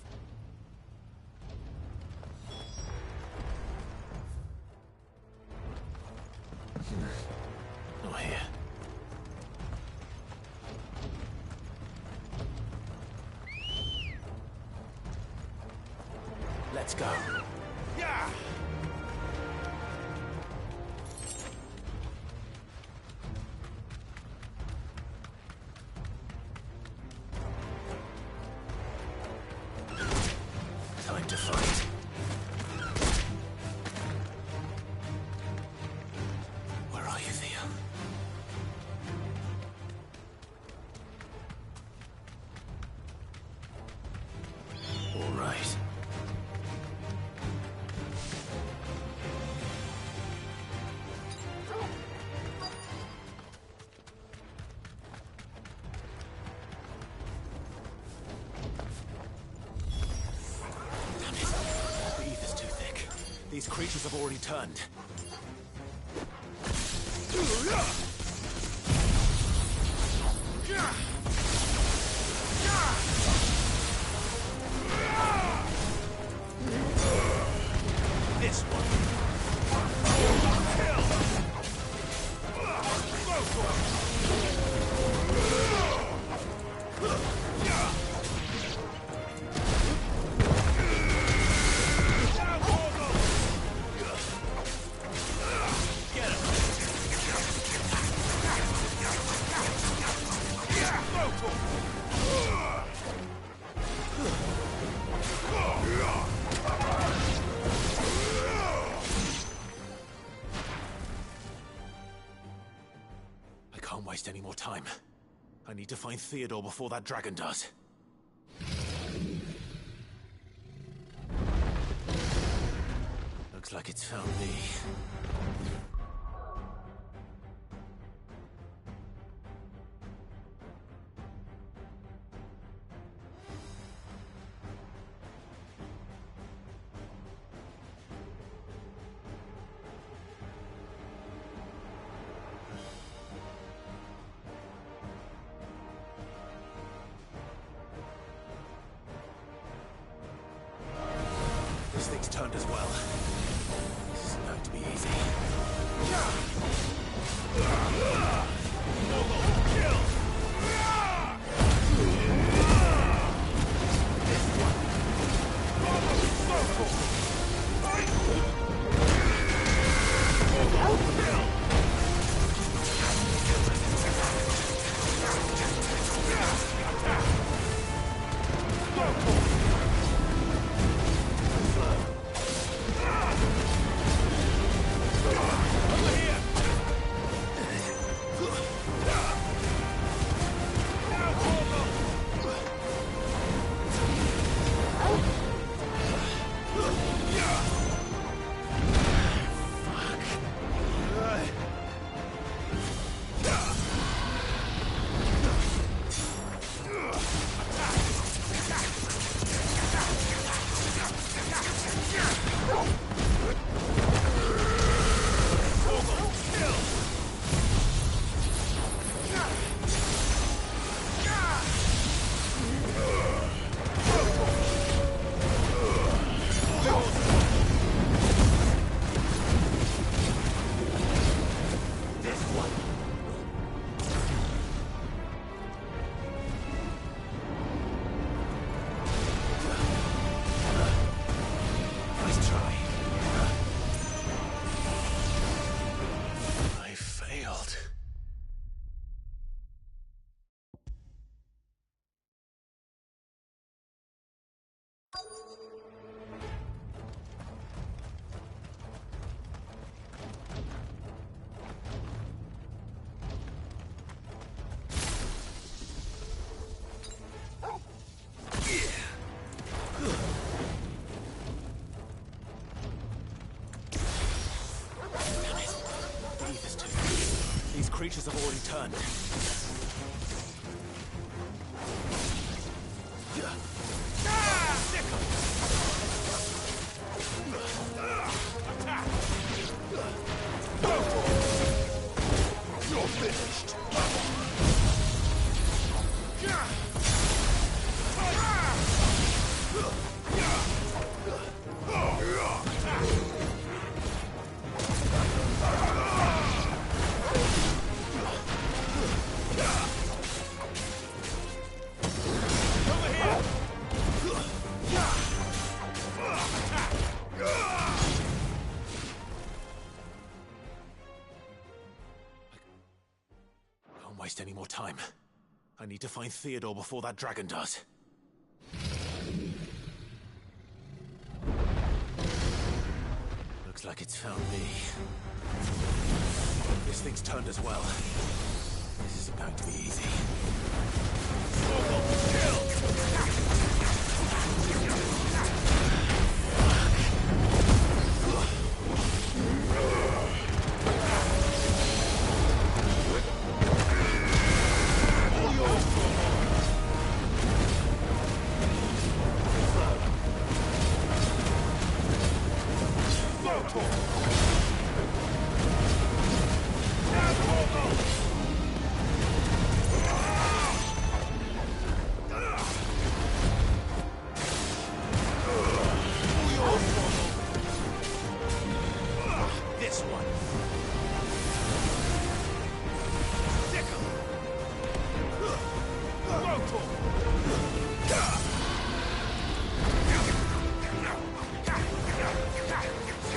[SPEAKER 2] Not here. Let's go. Yeah! Time to fight. Where are you, Theo? All right. These creatures have already turned. This one. waste any more time. I need to find Theodore before that dragon does. Looks like it's found me. This thing's turned as well. This isn't going to be easy. Creatures have already turned. You're finished. Waste any more time. I need to find Theodore before that dragon does. Looks like it's found me. This thing's turned as well. This isn't going to be easy.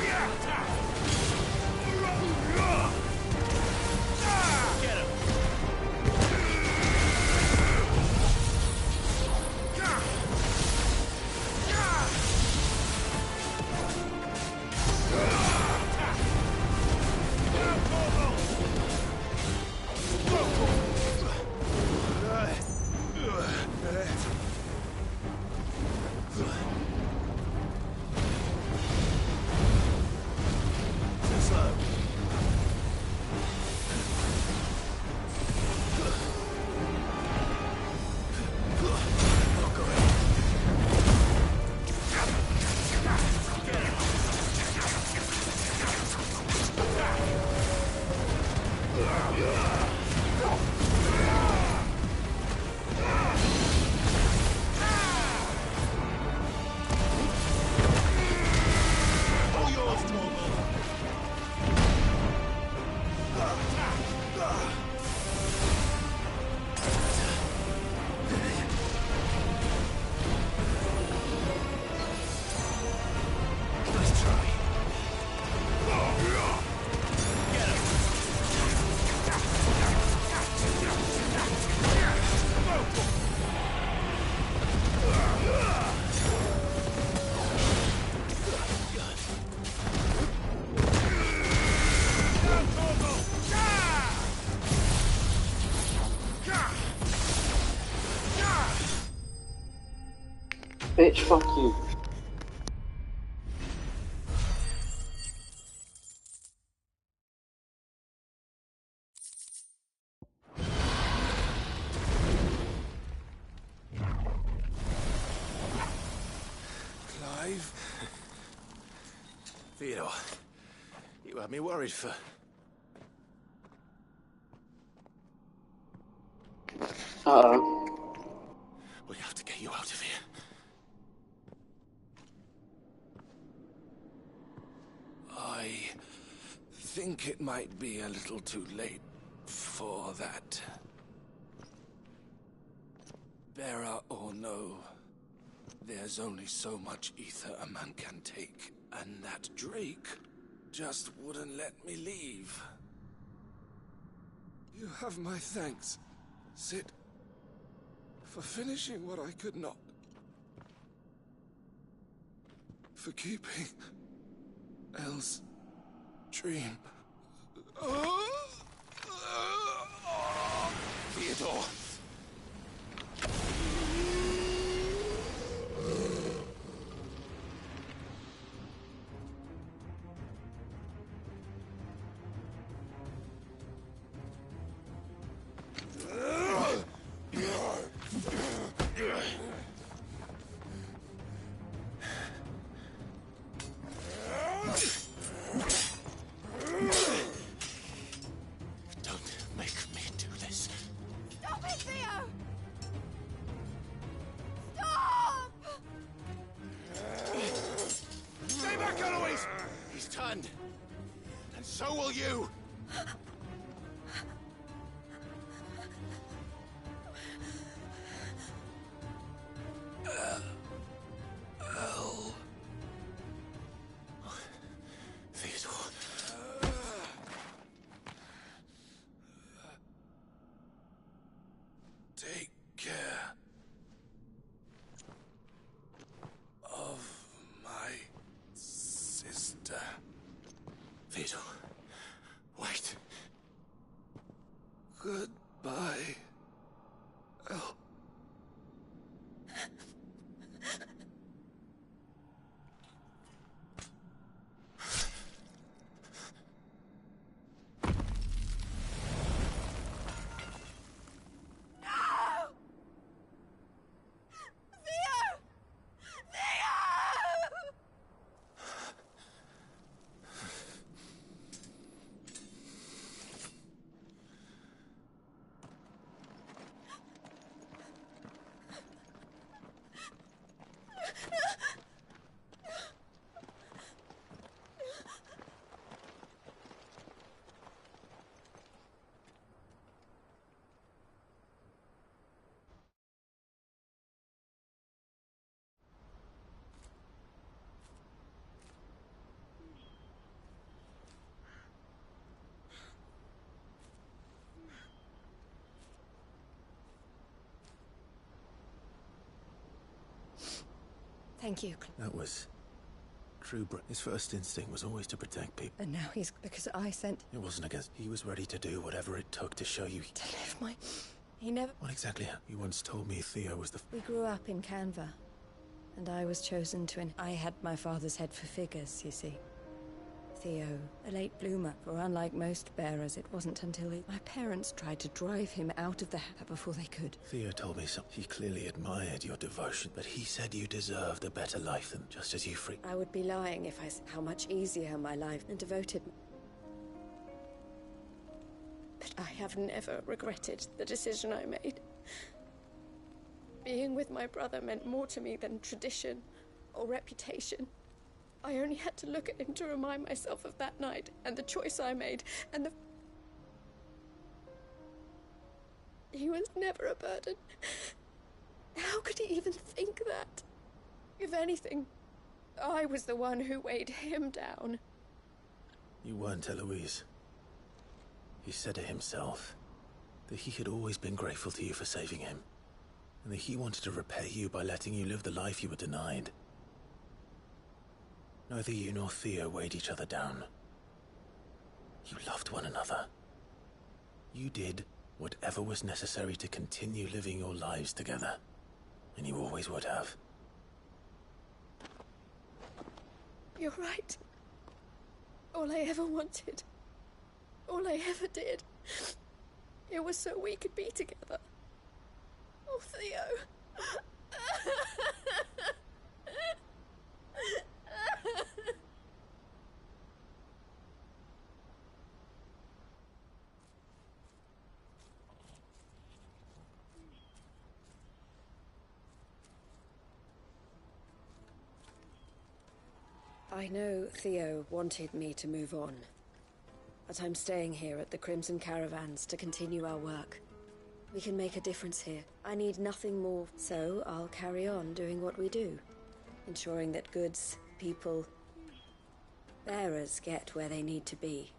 [SPEAKER 2] Yeah!
[SPEAKER 8] bitch, fuck you.
[SPEAKER 2] Clive? Theodore, you had me worried for...
[SPEAKER 8] Uh-oh.
[SPEAKER 2] We have to get you out of here. I think it might be a little too late for that. Bearer or no, there's only so much ether a man can take, and that Drake just wouldn't let me leave. You have my thanks, Cid, for finishing what I could not. For keeping Elle's dream. Theodore. So will you! Theodore. Take care of my sister. Theodore. Wait. Goodbye, Elle.
[SPEAKER 9] Thank you.
[SPEAKER 2] That was true, his first instinct was always to protect people.
[SPEAKER 9] And now he's... because I sent...
[SPEAKER 2] It wasn't against... He was ready to do whatever it took to show you...
[SPEAKER 9] To live my... He never...
[SPEAKER 2] What exactly? You once told me Theo was the...
[SPEAKER 9] We grew up in Canva. And I was chosen to... I had my father's head for figures, you see. Theo, a late bloomer, for unlike most bearers, it wasn't until my parents tried to drive him out of the house before they could.
[SPEAKER 2] Theo told me something. He clearly admired your devotion, but he said you deserved a better life than just as you free.
[SPEAKER 9] I would be lying if I said how much easier my life and devoted. But I have never regretted the decision I made. Being with my brother meant more to me than tradition or reputation. I only had to look at him to remind myself of that night, and the choice I made, and the... He was never a burden. How could he even think that? If anything, I was the one who weighed him down.
[SPEAKER 2] You weren't, Eloise. He said it himself, that he had always been grateful to you for saving him, and that he wanted to repay you by letting you live the life you were denied. Neither you nor Theo weighed each other down. You loved one another. You did whatever was necessary to continue living your lives together. And you always would have.
[SPEAKER 16] You're right. All I ever wanted, all I ever did, it was so we could be together. Oh, Theo.
[SPEAKER 9] I know Theo wanted me to move on, but I'm staying here at the Crimson Caravans to continue our work. We can make a difference here. I need nothing more, so I'll carry on doing what we do, ensuring that goods, people, bearers get where they need to be,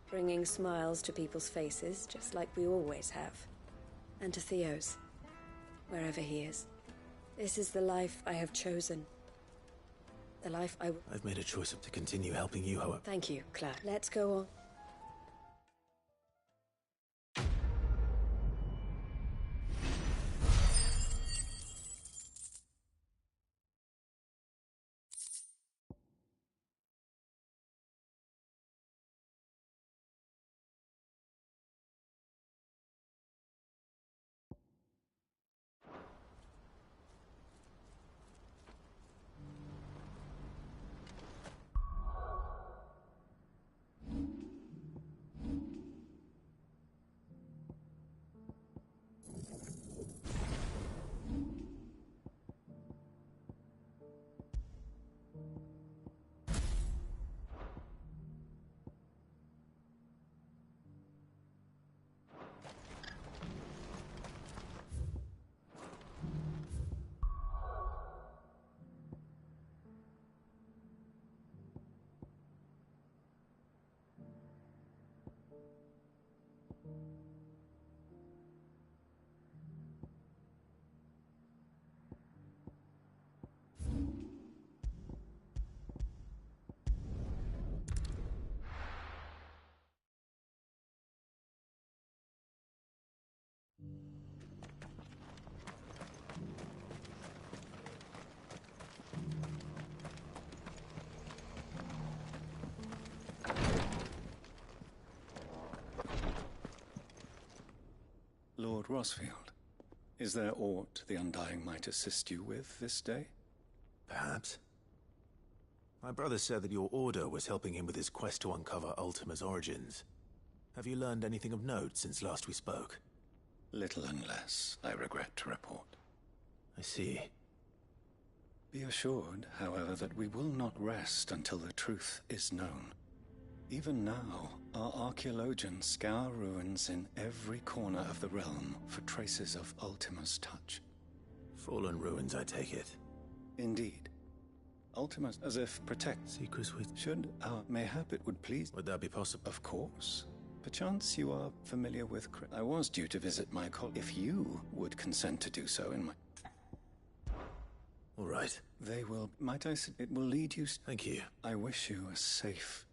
[SPEAKER 9] bringing smiles to people's faces, just like we always have, and to Theo's, wherever he is. This is the life I have chosen. The life
[SPEAKER 2] I've made a choice to continue helping you, however.
[SPEAKER 9] Thank you, Claire. Let's go on.
[SPEAKER 20] Lord Rosfield, is there aught the Undying might assist you with this day?
[SPEAKER 2] Perhaps. My brother said that your order was helping him with his quest to uncover Ultima's origins. Have you learned anything of note since last we spoke?
[SPEAKER 20] Little unless, I regret to report.
[SPEAKER 2] I see.
[SPEAKER 20] Be assured, however, that we will not rest until the truth is known. Even now, our archaeologians scour ruins in every corner of the realm for traces of Ultima's touch.
[SPEAKER 2] Fallen ruins, I take it.
[SPEAKER 20] Indeed. Ultima, as if protect
[SPEAKER 2] secrets with...
[SPEAKER 20] Should our... Mayhap it would please...
[SPEAKER 2] Would that be possible?
[SPEAKER 20] Of course. Perchance you are familiar with... I was due to visit my colleague. If you would consent to do so in my...
[SPEAKER 2] All right.
[SPEAKER 20] They will... Might I say... It will lead you...
[SPEAKER 2] Thank you.
[SPEAKER 20] I wish you a safe...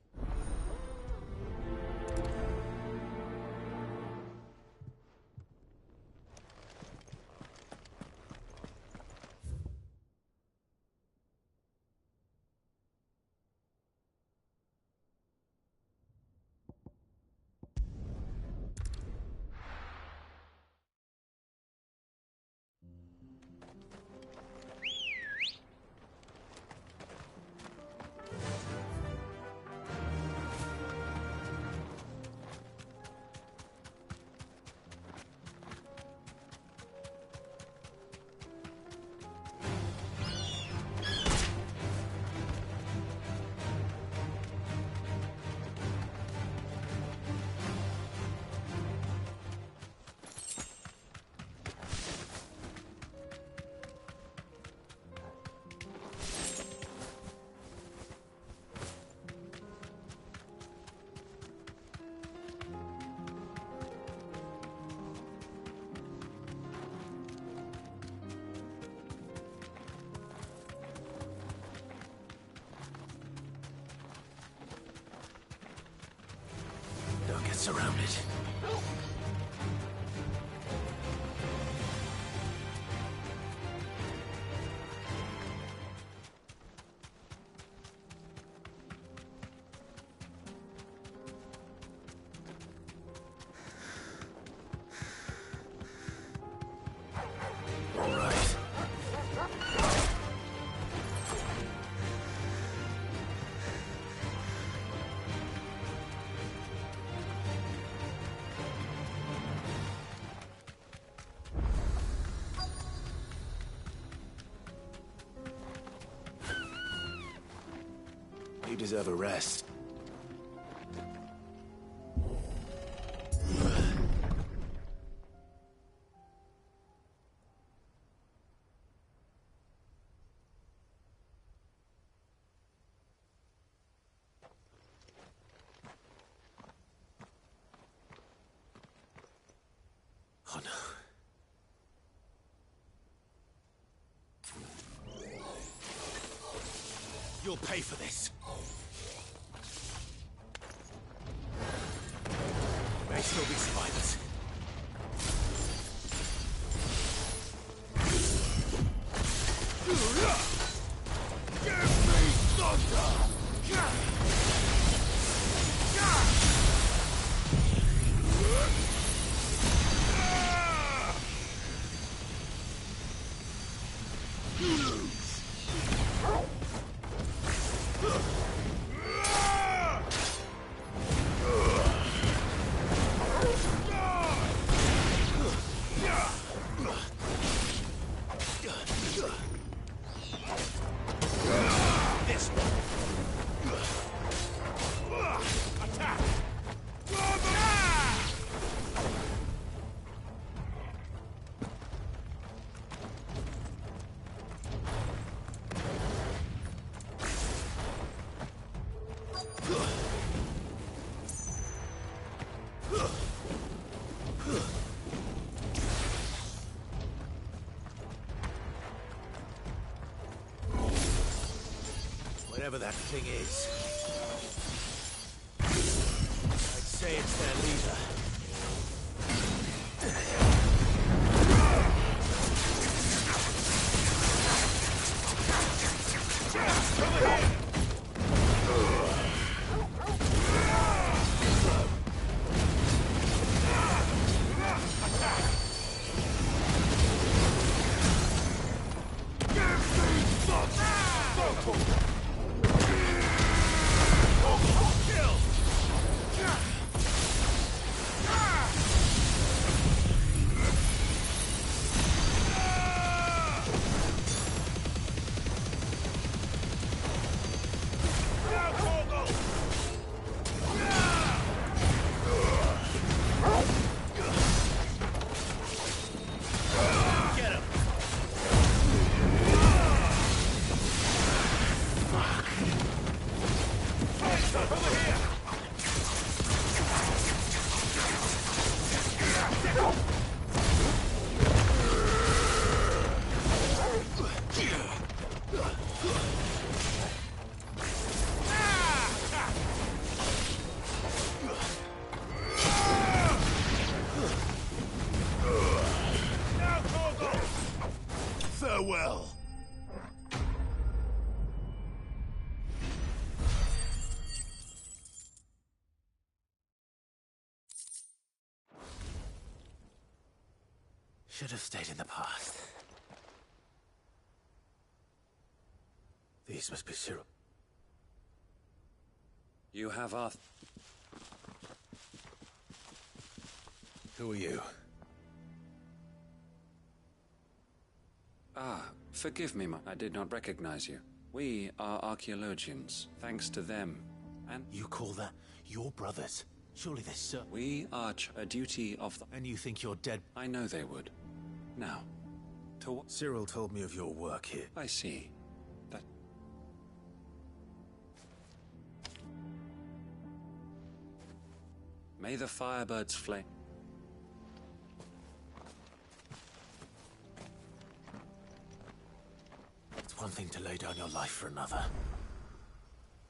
[SPEAKER 2] Surrounded. You deserve a rest. Oh no. You'll pay for this. There may still be survivors. Give me thunder! You lose. This one. Attack! Whatever that thing is, I'd say it's their leader. Over here! Farewell. Should have stayed in the past. These must be Cyril.
[SPEAKER 1] You have our...
[SPEAKER 2] Who are you?
[SPEAKER 1] Ah, forgive me, I did not recognize you. We are archaeologians, thanks to them. And
[SPEAKER 2] you call that your brothers? Surely this, sir.
[SPEAKER 1] We arch a duty of the...
[SPEAKER 2] And you think you're dead?
[SPEAKER 1] I know they would. Now, to what...
[SPEAKER 2] Cyril told me of your work here.
[SPEAKER 1] I see. That... May the firebirds flame...
[SPEAKER 2] It's one thing to lay down your life for another.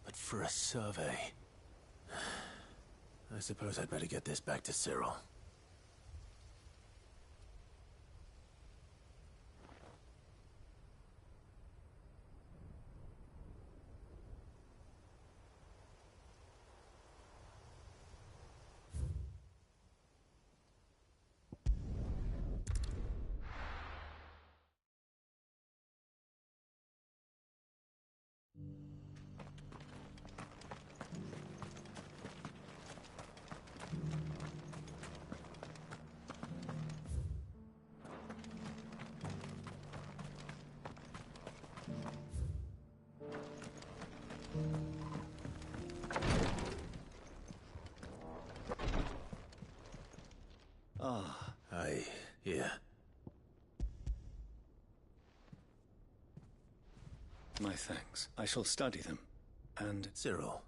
[SPEAKER 2] But for a survey... I suppose I'd better get this back to Cyril.
[SPEAKER 20] My thanks. I shall study them. And...
[SPEAKER 2] Cyril,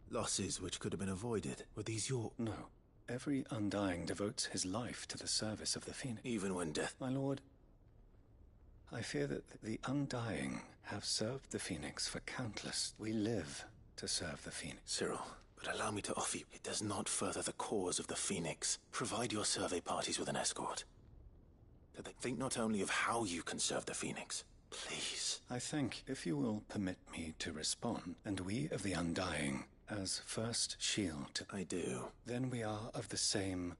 [SPEAKER 2] losses which could have been avoided. Were these your...
[SPEAKER 20] No. Every Undying devotes his life to the service of the Phoenix.
[SPEAKER 2] Even when death...
[SPEAKER 20] My lord, I fear that the Undying have served the Phoenix for countless. We live to serve the Phoenix.
[SPEAKER 2] Cyril, but allow me to offer you, it does not further the cause of the Phoenix. Provide your survey parties with an escort. That they think not only of how you can serve the Phoenix. Please.
[SPEAKER 20] I think, if you will permit me to respond, and we of the Undying, as first shield...
[SPEAKER 2] I do.
[SPEAKER 20] Then we are of the same...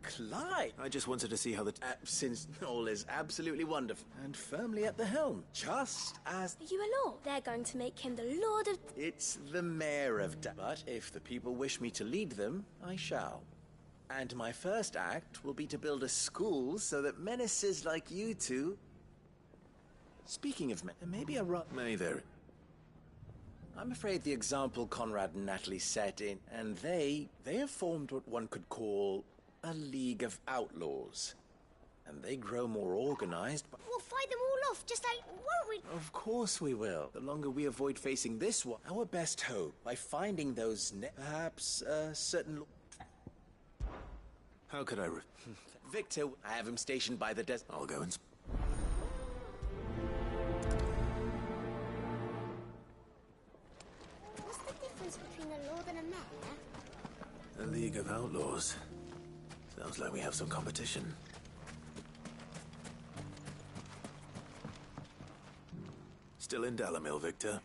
[SPEAKER 21] Clive!
[SPEAKER 2] I just wanted to see how the...
[SPEAKER 21] since Noel is absolutely wonderful and firmly at the helm, just as...
[SPEAKER 22] Are you a lord? They're going to make him the Lord of...
[SPEAKER 21] It's the Mayor of But if the people wish me to lead them, I shall. And my first act will be to build a school so that menaces like you two... Speaking of maybe a
[SPEAKER 2] May there...
[SPEAKER 21] I'm afraid the example Conrad and Natalie set in, and they have formed what one could call a League of Outlaws. And they grow more organized, but...
[SPEAKER 22] We'll fight them all off, just like, won't we?
[SPEAKER 21] Of course we will. The longer we avoid facing this one, our best hope, by finding those perhaps, certain...
[SPEAKER 2] How could I...
[SPEAKER 21] Victor, I have him stationed by the desert.
[SPEAKER 2] I'll go and...
[SPEAKER 22] What's the difference between a lord and a mayor?
[SPEAKER 2] A League of Outlaws. Sounds like we have some competition. Still in Dalamil, Victor?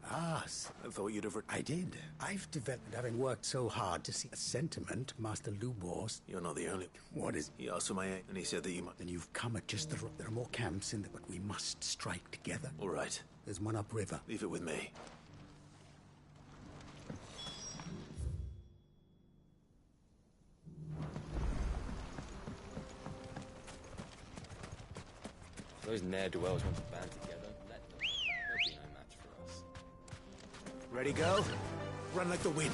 [SPEAKER 23] Ah,
[SPEAKER 2] I thought you'd have...
[SPEAKER 23] I did. I've developed, having worked so hard to see a sentiment, Master Lubos.
[SPEAKER 2] You're not the only...
[SPEAKER 23] What is...
[SPEAKER 2] He asked for my aid, and he said that you might...
[SPEAKER 23] Then you've come at just the... There are more camps in there, but we must strike together.
[SPEAKER 2] All right.
[SPEAKER 23] There's one upriver.
[SPEAKER 2] Leave it with me.
[SPEAKER 3] Those ne'er-do-wells want to band together. Let them. They'll be no match for us.
[SPEAKER 2] Ready, go? Run like the wind.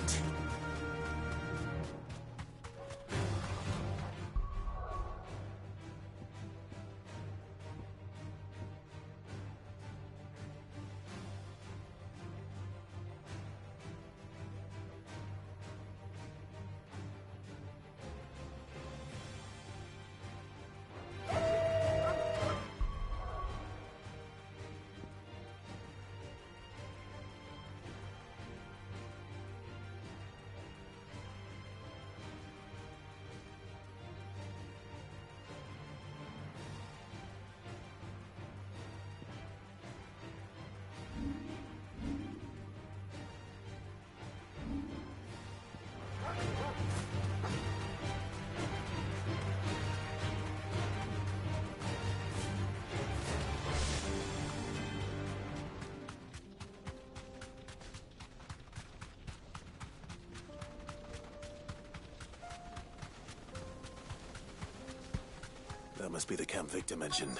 [SPEAKER 2] That must be the camp Victor mentioned.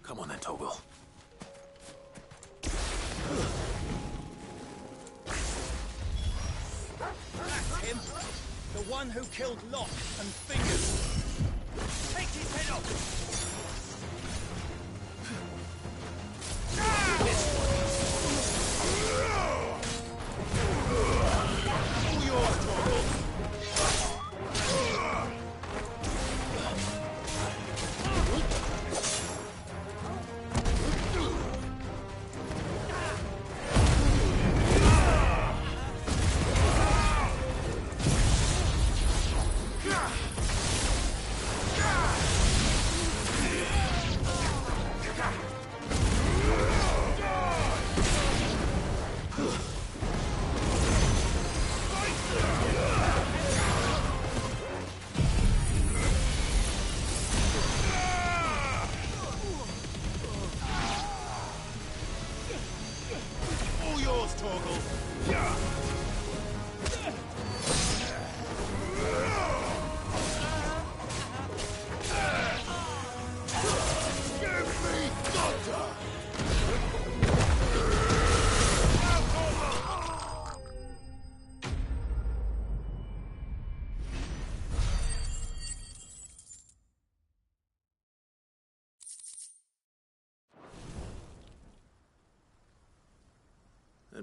[SPEAKER 2] Come on then, Toggle.
[SPEAKER 3] That's him! The one who killed Locke and Fingers! Take his head off!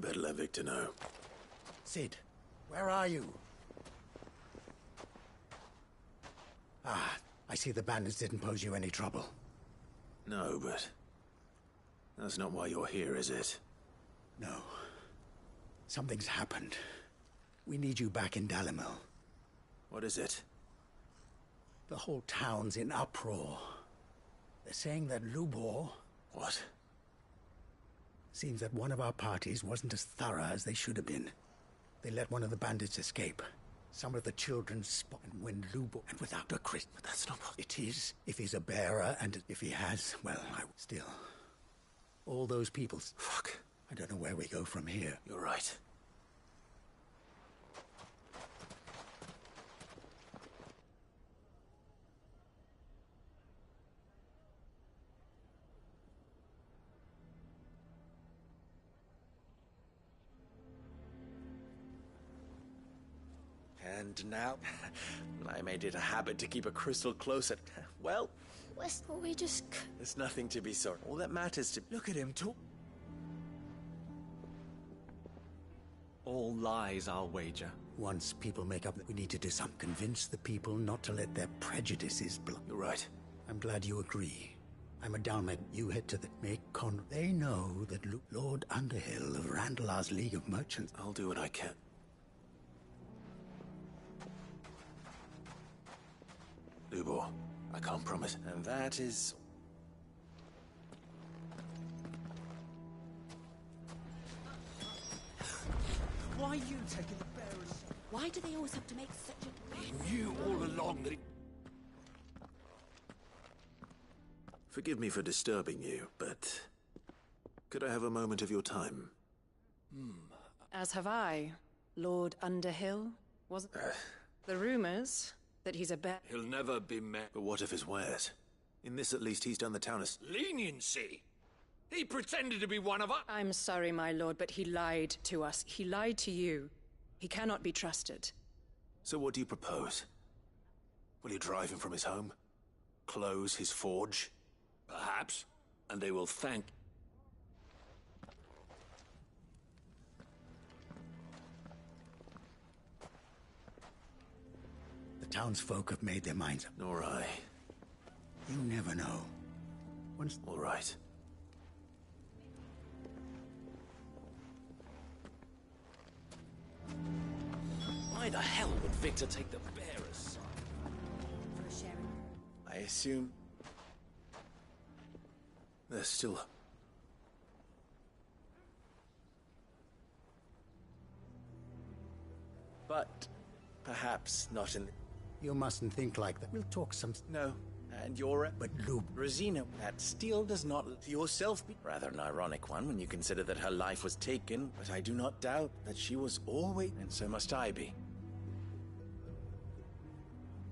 [SPEAKER 2] better let Victor know.
[SPEAKER 23] Cid, where are you? Ah, I see the bandits didn't pose you any trouble.
[SPEAKER 2] No, but that's not why you're here, is it?
[SPEAKER 23] No. Something's happened. We need you back in Dalimil.
[SPEAKER 2] What is it?
[SPEAKER 23] The whole town's in uproar. They're saying that Lubor...
[SPEAKER 2] What?
[SPEAKER 23] Seems that one of our parties wasn't as thorough as they should have been. They let one of the bandits escape. Some of the children spot, and when Lubor... And without a Christ... But that's not... It is, if he's a bearer, and if he has, well, still... All those people...
[SPEAKER 2] Fuck.
[SPEAKER 23] I don't know where we go from here.
[SPEAKER 2] You're right.
[SPEAKER 21] And now, I made it a habit to keep a crystal close at... Well...
[SPEAKER 22] We just...
[SPEAKER 21] There's nothing to be sorry. All that matters to...
[SPEAKER 23] Look at him talk...
[SPEAKER 6] All lies, I'll wager.
[SPEAKER 23] Once people make up that we need to do something, convince the people not to let their prejudices block.
[SPEAKER 2] You're right.
[SPEAKER 23] I'm glad you agree. I'm a Dalmed. You head to the Macon. They know that Lord Underhill of Randalar's League of Merchants...
[SPEAKER 2] I'll do what I can. Lubor, I can't promise.
[SPEAKER 21] And that is...
[SPEAKER 17] Why are you taking the bearers?
[SPEAKER 10] Why do they always have to make such a...
[SPEAKER 17] We knew all along that it...
[SPEAKER 2] Forgive me for disturbing you, but... Could I have a moment of your time?
[SPEAKER 11] As have I. Lord Underhill, wasn't... The rumors that he's a bear...
[SPEAKER 17] He'll never be met.
[SPEAKER 2] But what of his wares? In this, at least, he's done the town as...
[SPEAKER 17] Leniency? He pretended to be one of us.
[SPEAKER 11] I'm sorry, my lord, but he lied to us. He lied to you. He cannot be trusted.
[SPEAKER 2] So what do you propose? Will you drive him from his home? Close his forge?
[SPEAKER 17] Perhaps. And they will thank...
[SPEAKER 23] The townsfolk have made their minds up.
[SPEAKER 2] Nor I.
[SPEAKER 23] You never know. Once...
[SPEAKER 2] All right.
[SPEAKER 21] Why the hell would Victor take the bearer's side? I assume...
[SPEAKER 2] There's still...
[SPEAKER 21] But perhaps not in...
[SPEAKER 23] You mustn't think like that. We'll talk some...
[SPEAKER 21] No. And you're...
[SPEAKER 23] But Lub...
[SPEAKER 21] Rosina, that steel does not... Yourself be... Rather an ironic one when you consider that her life was taken, but I do not doubt that she was always... And so must I be.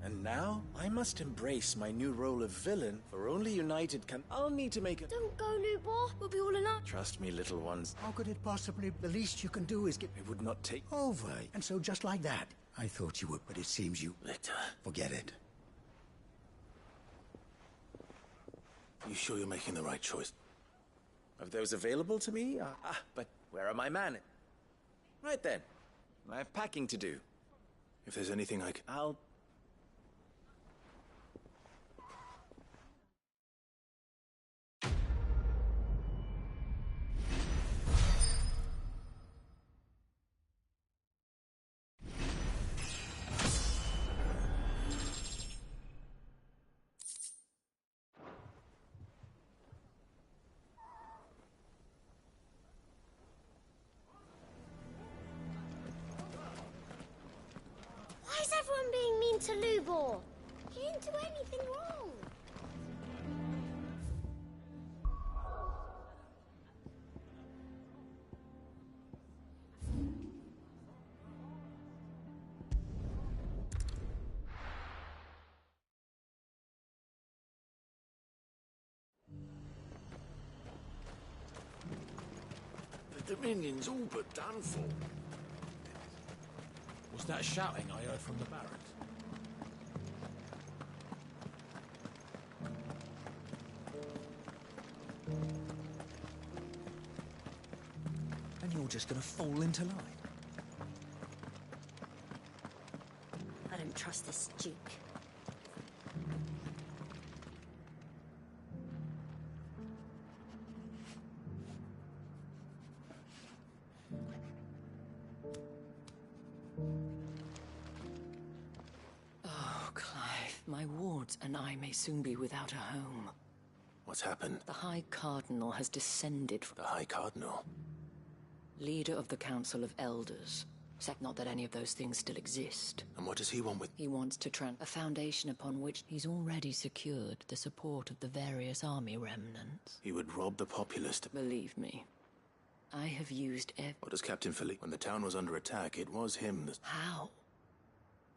[SPEAKER 21] And now, I must embrace my new role of villain, for only united can... I'll need to make a...
[SPEAKER 22] Don't go, Lubor. We'll be all alone.
[SPEAKER 21] Trust me, little ones.
[SPEAKER 23] How could it possibly... The least you can do is get...
[SPEAKER 21] It would not take...
[SPEAKER 23] Over. And so just like that. I thought you would, but it seems you...
[SPEAKER 2] Victor.
[SPEAKER 23] Forget it.
[SPEAKER 2] You sure you're making the right choice?
[SPEAKER 21] Of those available to me? But where are my men? Right then. I have packing to do.
[SPEAKER 2] If there's anything I can...
[SPEAKER 21] I'll...
[SPEAKER 22] Why is everyone being mean to Lubor? He didn't do anything wrong.
[SPEAKER 17] The Dominion's all but done for.
[SPEAKER 4] Was that shouting I heard from the barracks?
[SPEAKER 3] And you'll
[SPEAKER 5] just gonna fall into line.
[SPEAKER 9] I don't trust this Duke.
[SPEAKER 10] Oh, Clive, my wards and I may soon be without a home.
[SPEAKER 2] What's happened?
[SPEAKER 10] The High Cardinal has descended from...
[SPEAKER 2] The High Cardinal?
[SPEAKER 10] Leader of the Council of Elders. Except not that any of those things still exist.
[SPEAKER 2] And what does he want with...
[SPEAKER 10] He wants to a foundation upon which he's already secured the support of the various army remnants.
[SPEAKER 2] He would rob the populace to...
[SPEAKER 10] Believe me, I have used
[SPEAKER 2] What does Captain Philippe... When the town was under attack, it was him that...
[SPEAKER 10] How?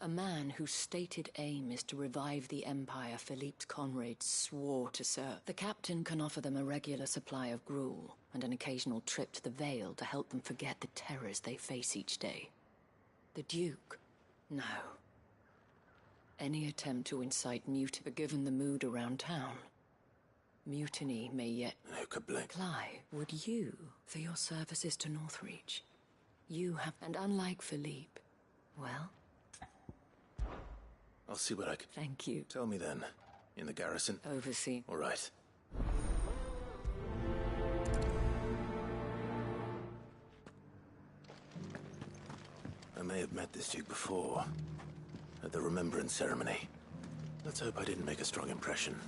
[SPEAKER 10] A man whose stated aim is to revive the Empire Philippe's comrades swore to serve. The captain can offer them a regular supply of gruel and an occasional trip to the Vale to help them forget the terrors they face each day. The Duke? No. Any attempt to incite mutiny, but given the mood around town, mutiny may yet...
[SPEAKER 2] Who could blame?
[SPEAKER 10] Clive, would you, for your services to Northreach, you have... And unlike Philippe, well...
[SPEAKER 2] I'll see what I can...
[SPEAKER 10] Thank you.
[SPEAKER 2] Tell me then. In the garrison?
[SPEAKER 10] Oversee.
[SPEAKER 2] All right. I may have met this Duke before. At the Remembrance Ceremony. Let's hope I didn't make a strong impression.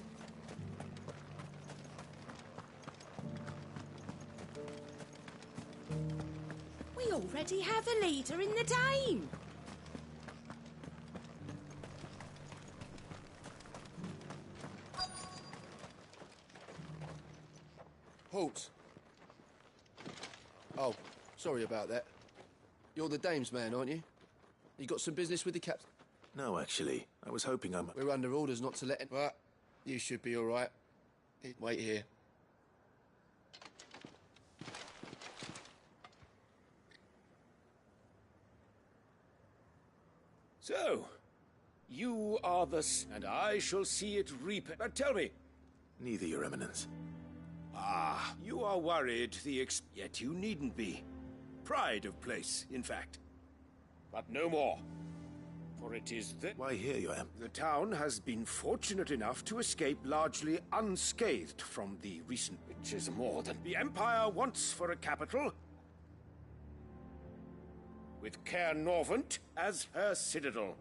[SPEAKER 22] We already have a leader in the Dame.
[SPEAKER 13] Halt! Oh, sorry about that. You're the Dame's man, aren't you? You got some business with the captain?
[SPEAKER 2] No, actually. I was hoping I'm...
[SPEAKER 13] We're under orders not to let... Right. You should be all right. Wait here.
[SPEAKER 4] So, you are and I shall see it reap. But tell me...
[SPEAKER 2] Neither, Your Eminence.
[SPEAKER 4] Ah, you are worried, yet you needn't be. Pride of place, in fact. But no more. For it is that...
[SPEAKER 2] Why here you am?
[SPEAKER 4] The town has been fortunate enough to escape largely unscathed from the recent... Which is more than... The Empire wants for a capital... with Caer Norvent as her citadel.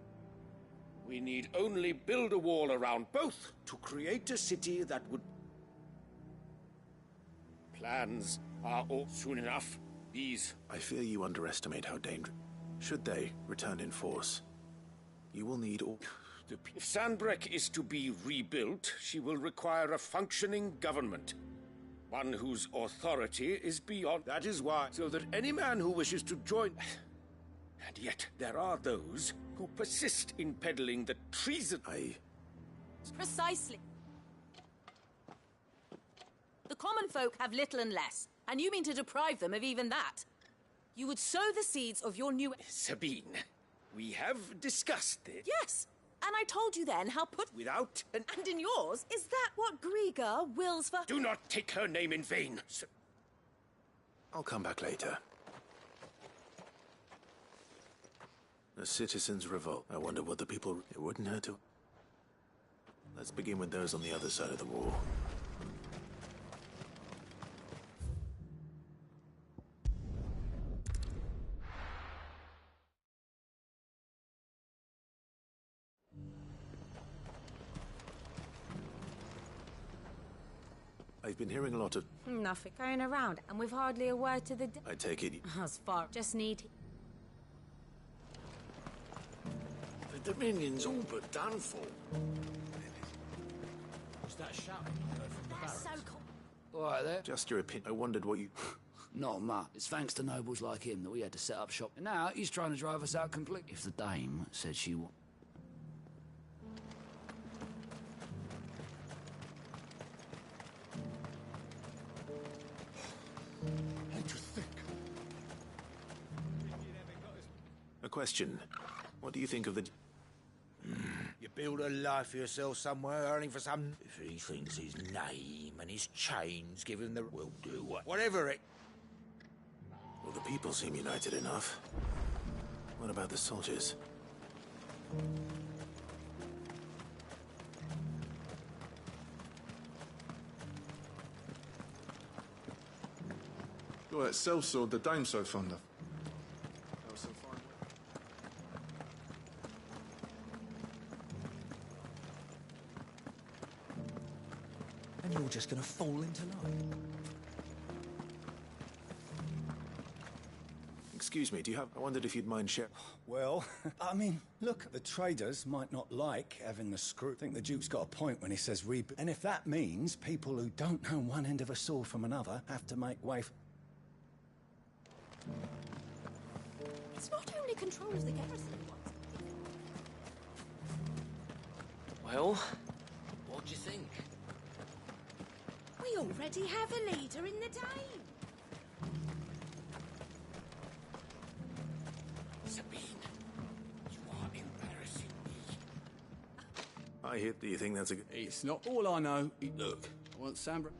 [SPEAKER 4] We need only build a wall around both to create a city that would... Plans are all soon enough. These...
[SPEAKER 2] I fear you underestimate how dangerous... Should they return in force, you will need all...
[SPEAKER 4] If Sanbreque is to be rebuilt, she will require a functioning government. One whose authority is beyond... That is why... So that any man who wishes to join... And yet, there are those who persist in peddling the treason...
[SPEAKER 12] Precisely. The common folk have little and less, and you mean to deprive them of even that. You would sow the seeds of your new...
[SPEAKER 4] Sabine, we have discussed it.
[SPEAKER 12] Yes, and I told you then how put...
[SPEAKER 4] Without an...
[SPEAKER 12] And in yours, is that what Grieger wills for...
[SPEAKER 4] Do not take her name in vain.
[SPEAKER 2] I'll come back later. The citizens revolt. I wonder what the people... It wouldn't hurt to... Let's begin with those on the other side of the wall. I've been hearing a lot of...
[SPEAKER 22] Nothing going around, and we've hardly a word to the...
[SPEAKER 2] I take it...
[SPEAKER 22] As far... Just need...
[SPEAKER 17] The Dominion's all but done for.
[SPEAKER 5] Was that shouting you heard from the barracks?
[SPEAKER 22] So cool.
[SPEAKER 17] All right there.
[SPEAKER 2] Just your opinion. I wondered what you...
[SPEAKER 17] Not much. It's thanks to nobles like him that we had to set up shop. And now he's trying to drive us out completely. If the Dame said she...
[SPEAKER 2] A question. What do you think of the...
[SPEAKER 5] You build a life for yourself somewhere, earning for some... If he thinks his name and his chains give him the... Will do whatever it...
[SPEAKER 2] Well, the people seem united enough. What about the soldiers?
[SPEAKER 7] You're that sellsword the dame's so fond of.
[SPEAKER 3] And you're just gonna fall into line.
[SPEAKER 2] Excuse me, do you have... I wondered if you'd mind sharing...
[SPEAKER 20] Well, I mean, look, the traders might not like having the screw. I think the Duke's got a point when he says rebuild. And if that means people who don't know one end of a sword from another have to make way for...
[SPEAKER 10] It's not only control of the garrison he wants.
[SPEAKER 14] Well, what do you think?
[SPEAKER 10] We already have a leader in the Dane.
[SPEAKER 4] Sabine, you are embarrassing me.
[SPEAKER 2] I hear... Do you think that's a good...
[SPEAKER 15] It's not all I know. Look, I want Sambra...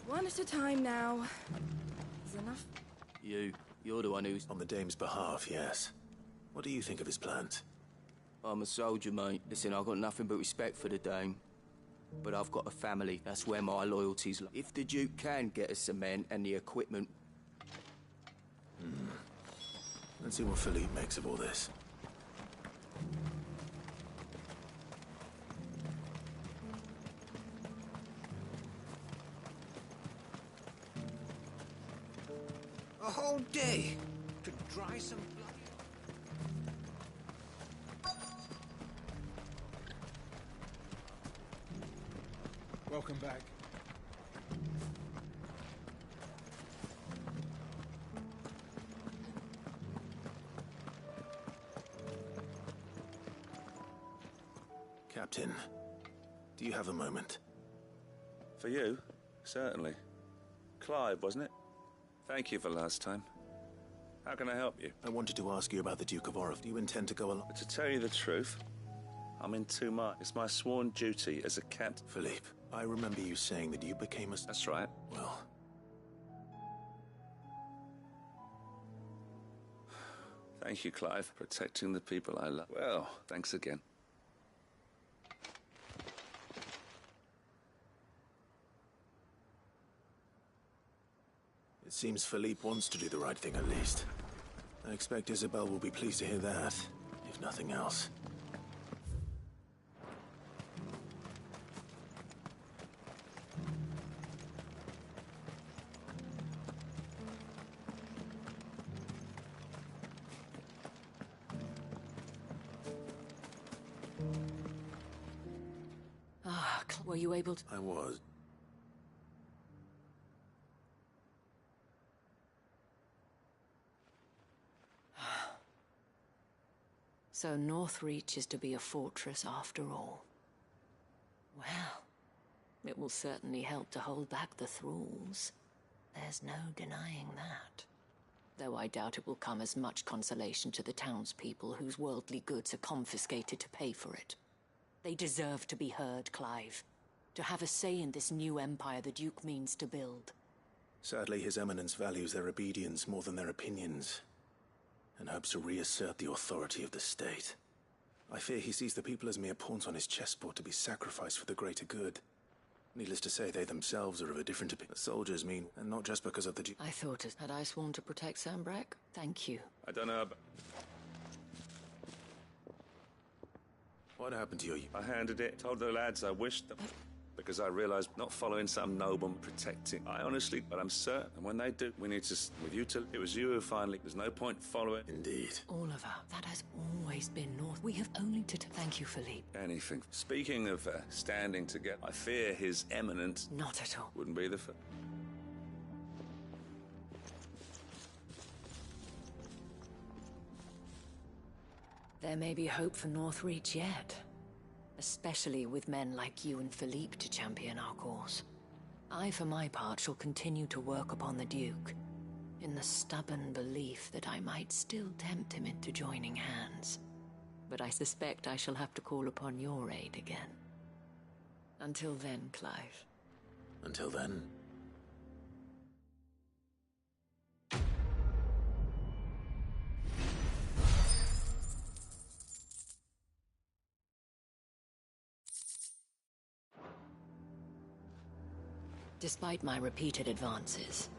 [SPEAKER 16] One at a time now. Is enough?
[SPEAKER 18] You're the one who's...
[SPEAKER 2] On the Dame's behalf, yes. What do you think of his plans?
[SPEAKER 18] I'm a soldier, mate. Listen, I've got nothing but respect for the Dane. But I've got a family. That's where my loyalties lie. If the Duke can get us some men and the equipment...
[SPEAKER 2] Let's see what Philippe makes of all this.
[SPEAKER 5] A whole day to dry some blood. Welcome back.
[SPEAKER 2] Captain, do you have a moment?
[SPEAKER 24] For you? Certainly. Clive, wasn't it? Thank you for last time. How can I help you?
[SPEAKER 2] I wanted to ask you about the Duke of Orif. Do you intend to go along?
[SPEAKER 24] To tell you the truth, I'm in too much. It's my sworn duty as a captain.
[SPEAKER 2] Philippe, I remember you saying that you became a...
[SPEAKER 24] That's right.
[SPEAKER 2] Well...
[SPEAKER 24] Thank you, Clive, protecting the people I love. Well, thanks again.
[SPEAKER 2] It seems Philippe wants to do the right thing, at least. I expect Isabel will be pleased to hear that, if nothing else.
[SPEAKER 10] Were you able to...
[SPEAKER 2] I was.
[SPEAKER 10] So Northreach is to be a fortress after all. Well, it will certainly help to hold back the thralls. There's no denying that. Though I doubt it will come as much consolation to the townspeople whose worldly goods are confiscated to pay for it. They deserve to be heard, Clive. To have a say in this new empire the Duke means to build.
[SPEAKER 2] Sadly, His Eminence values their obedience more than their opinions, and hopes to reassert the authority of the state. I fear he sees the people as mere pawns on his chessboard to be sacrificed for the greater good. Needless to say, they themselves are of a different opinion. The soldiers mean, and not just because of the Duke.
[SPEAKER 10] I thought it. Had I sworn to protect Sambrek? Thank you.
[SPEAKER 24] I don't know about...
[SPEAKER 2] What happened to you?
[SPEAKER 24] I handed it, told the lads I wished them... Because I realized not following some noble protecting. I honestly, but I'm certain. And when they do, we need to, with you to, it was you who finally, there's no point following.
[SPEAKER 2] Indeed.
[SPEAKER 10] Oliver, that has always been North. We have only to thank you, Philippe.
[SPEAKER 24] Anything. Speaking of standing together, I fear His Eminence...
[SPEAKER 10] Not at all.
[SPEAKER 24] Wouldn't be the first.
[SPEAKER 10] There may be hope for Northreach yet. Especially with men like you and Philippe to champion our cause. I, for my part, shall continue to work upon the Duke, in the stubborn belief that I might still tempt him into joining hands. But I suspect I shall have to call upon your aid again.
[SPEAKER 9] Until then, Clive.
[SPEAKER 2] Until then.
[SPEAKER 9] Despite my repeated advances,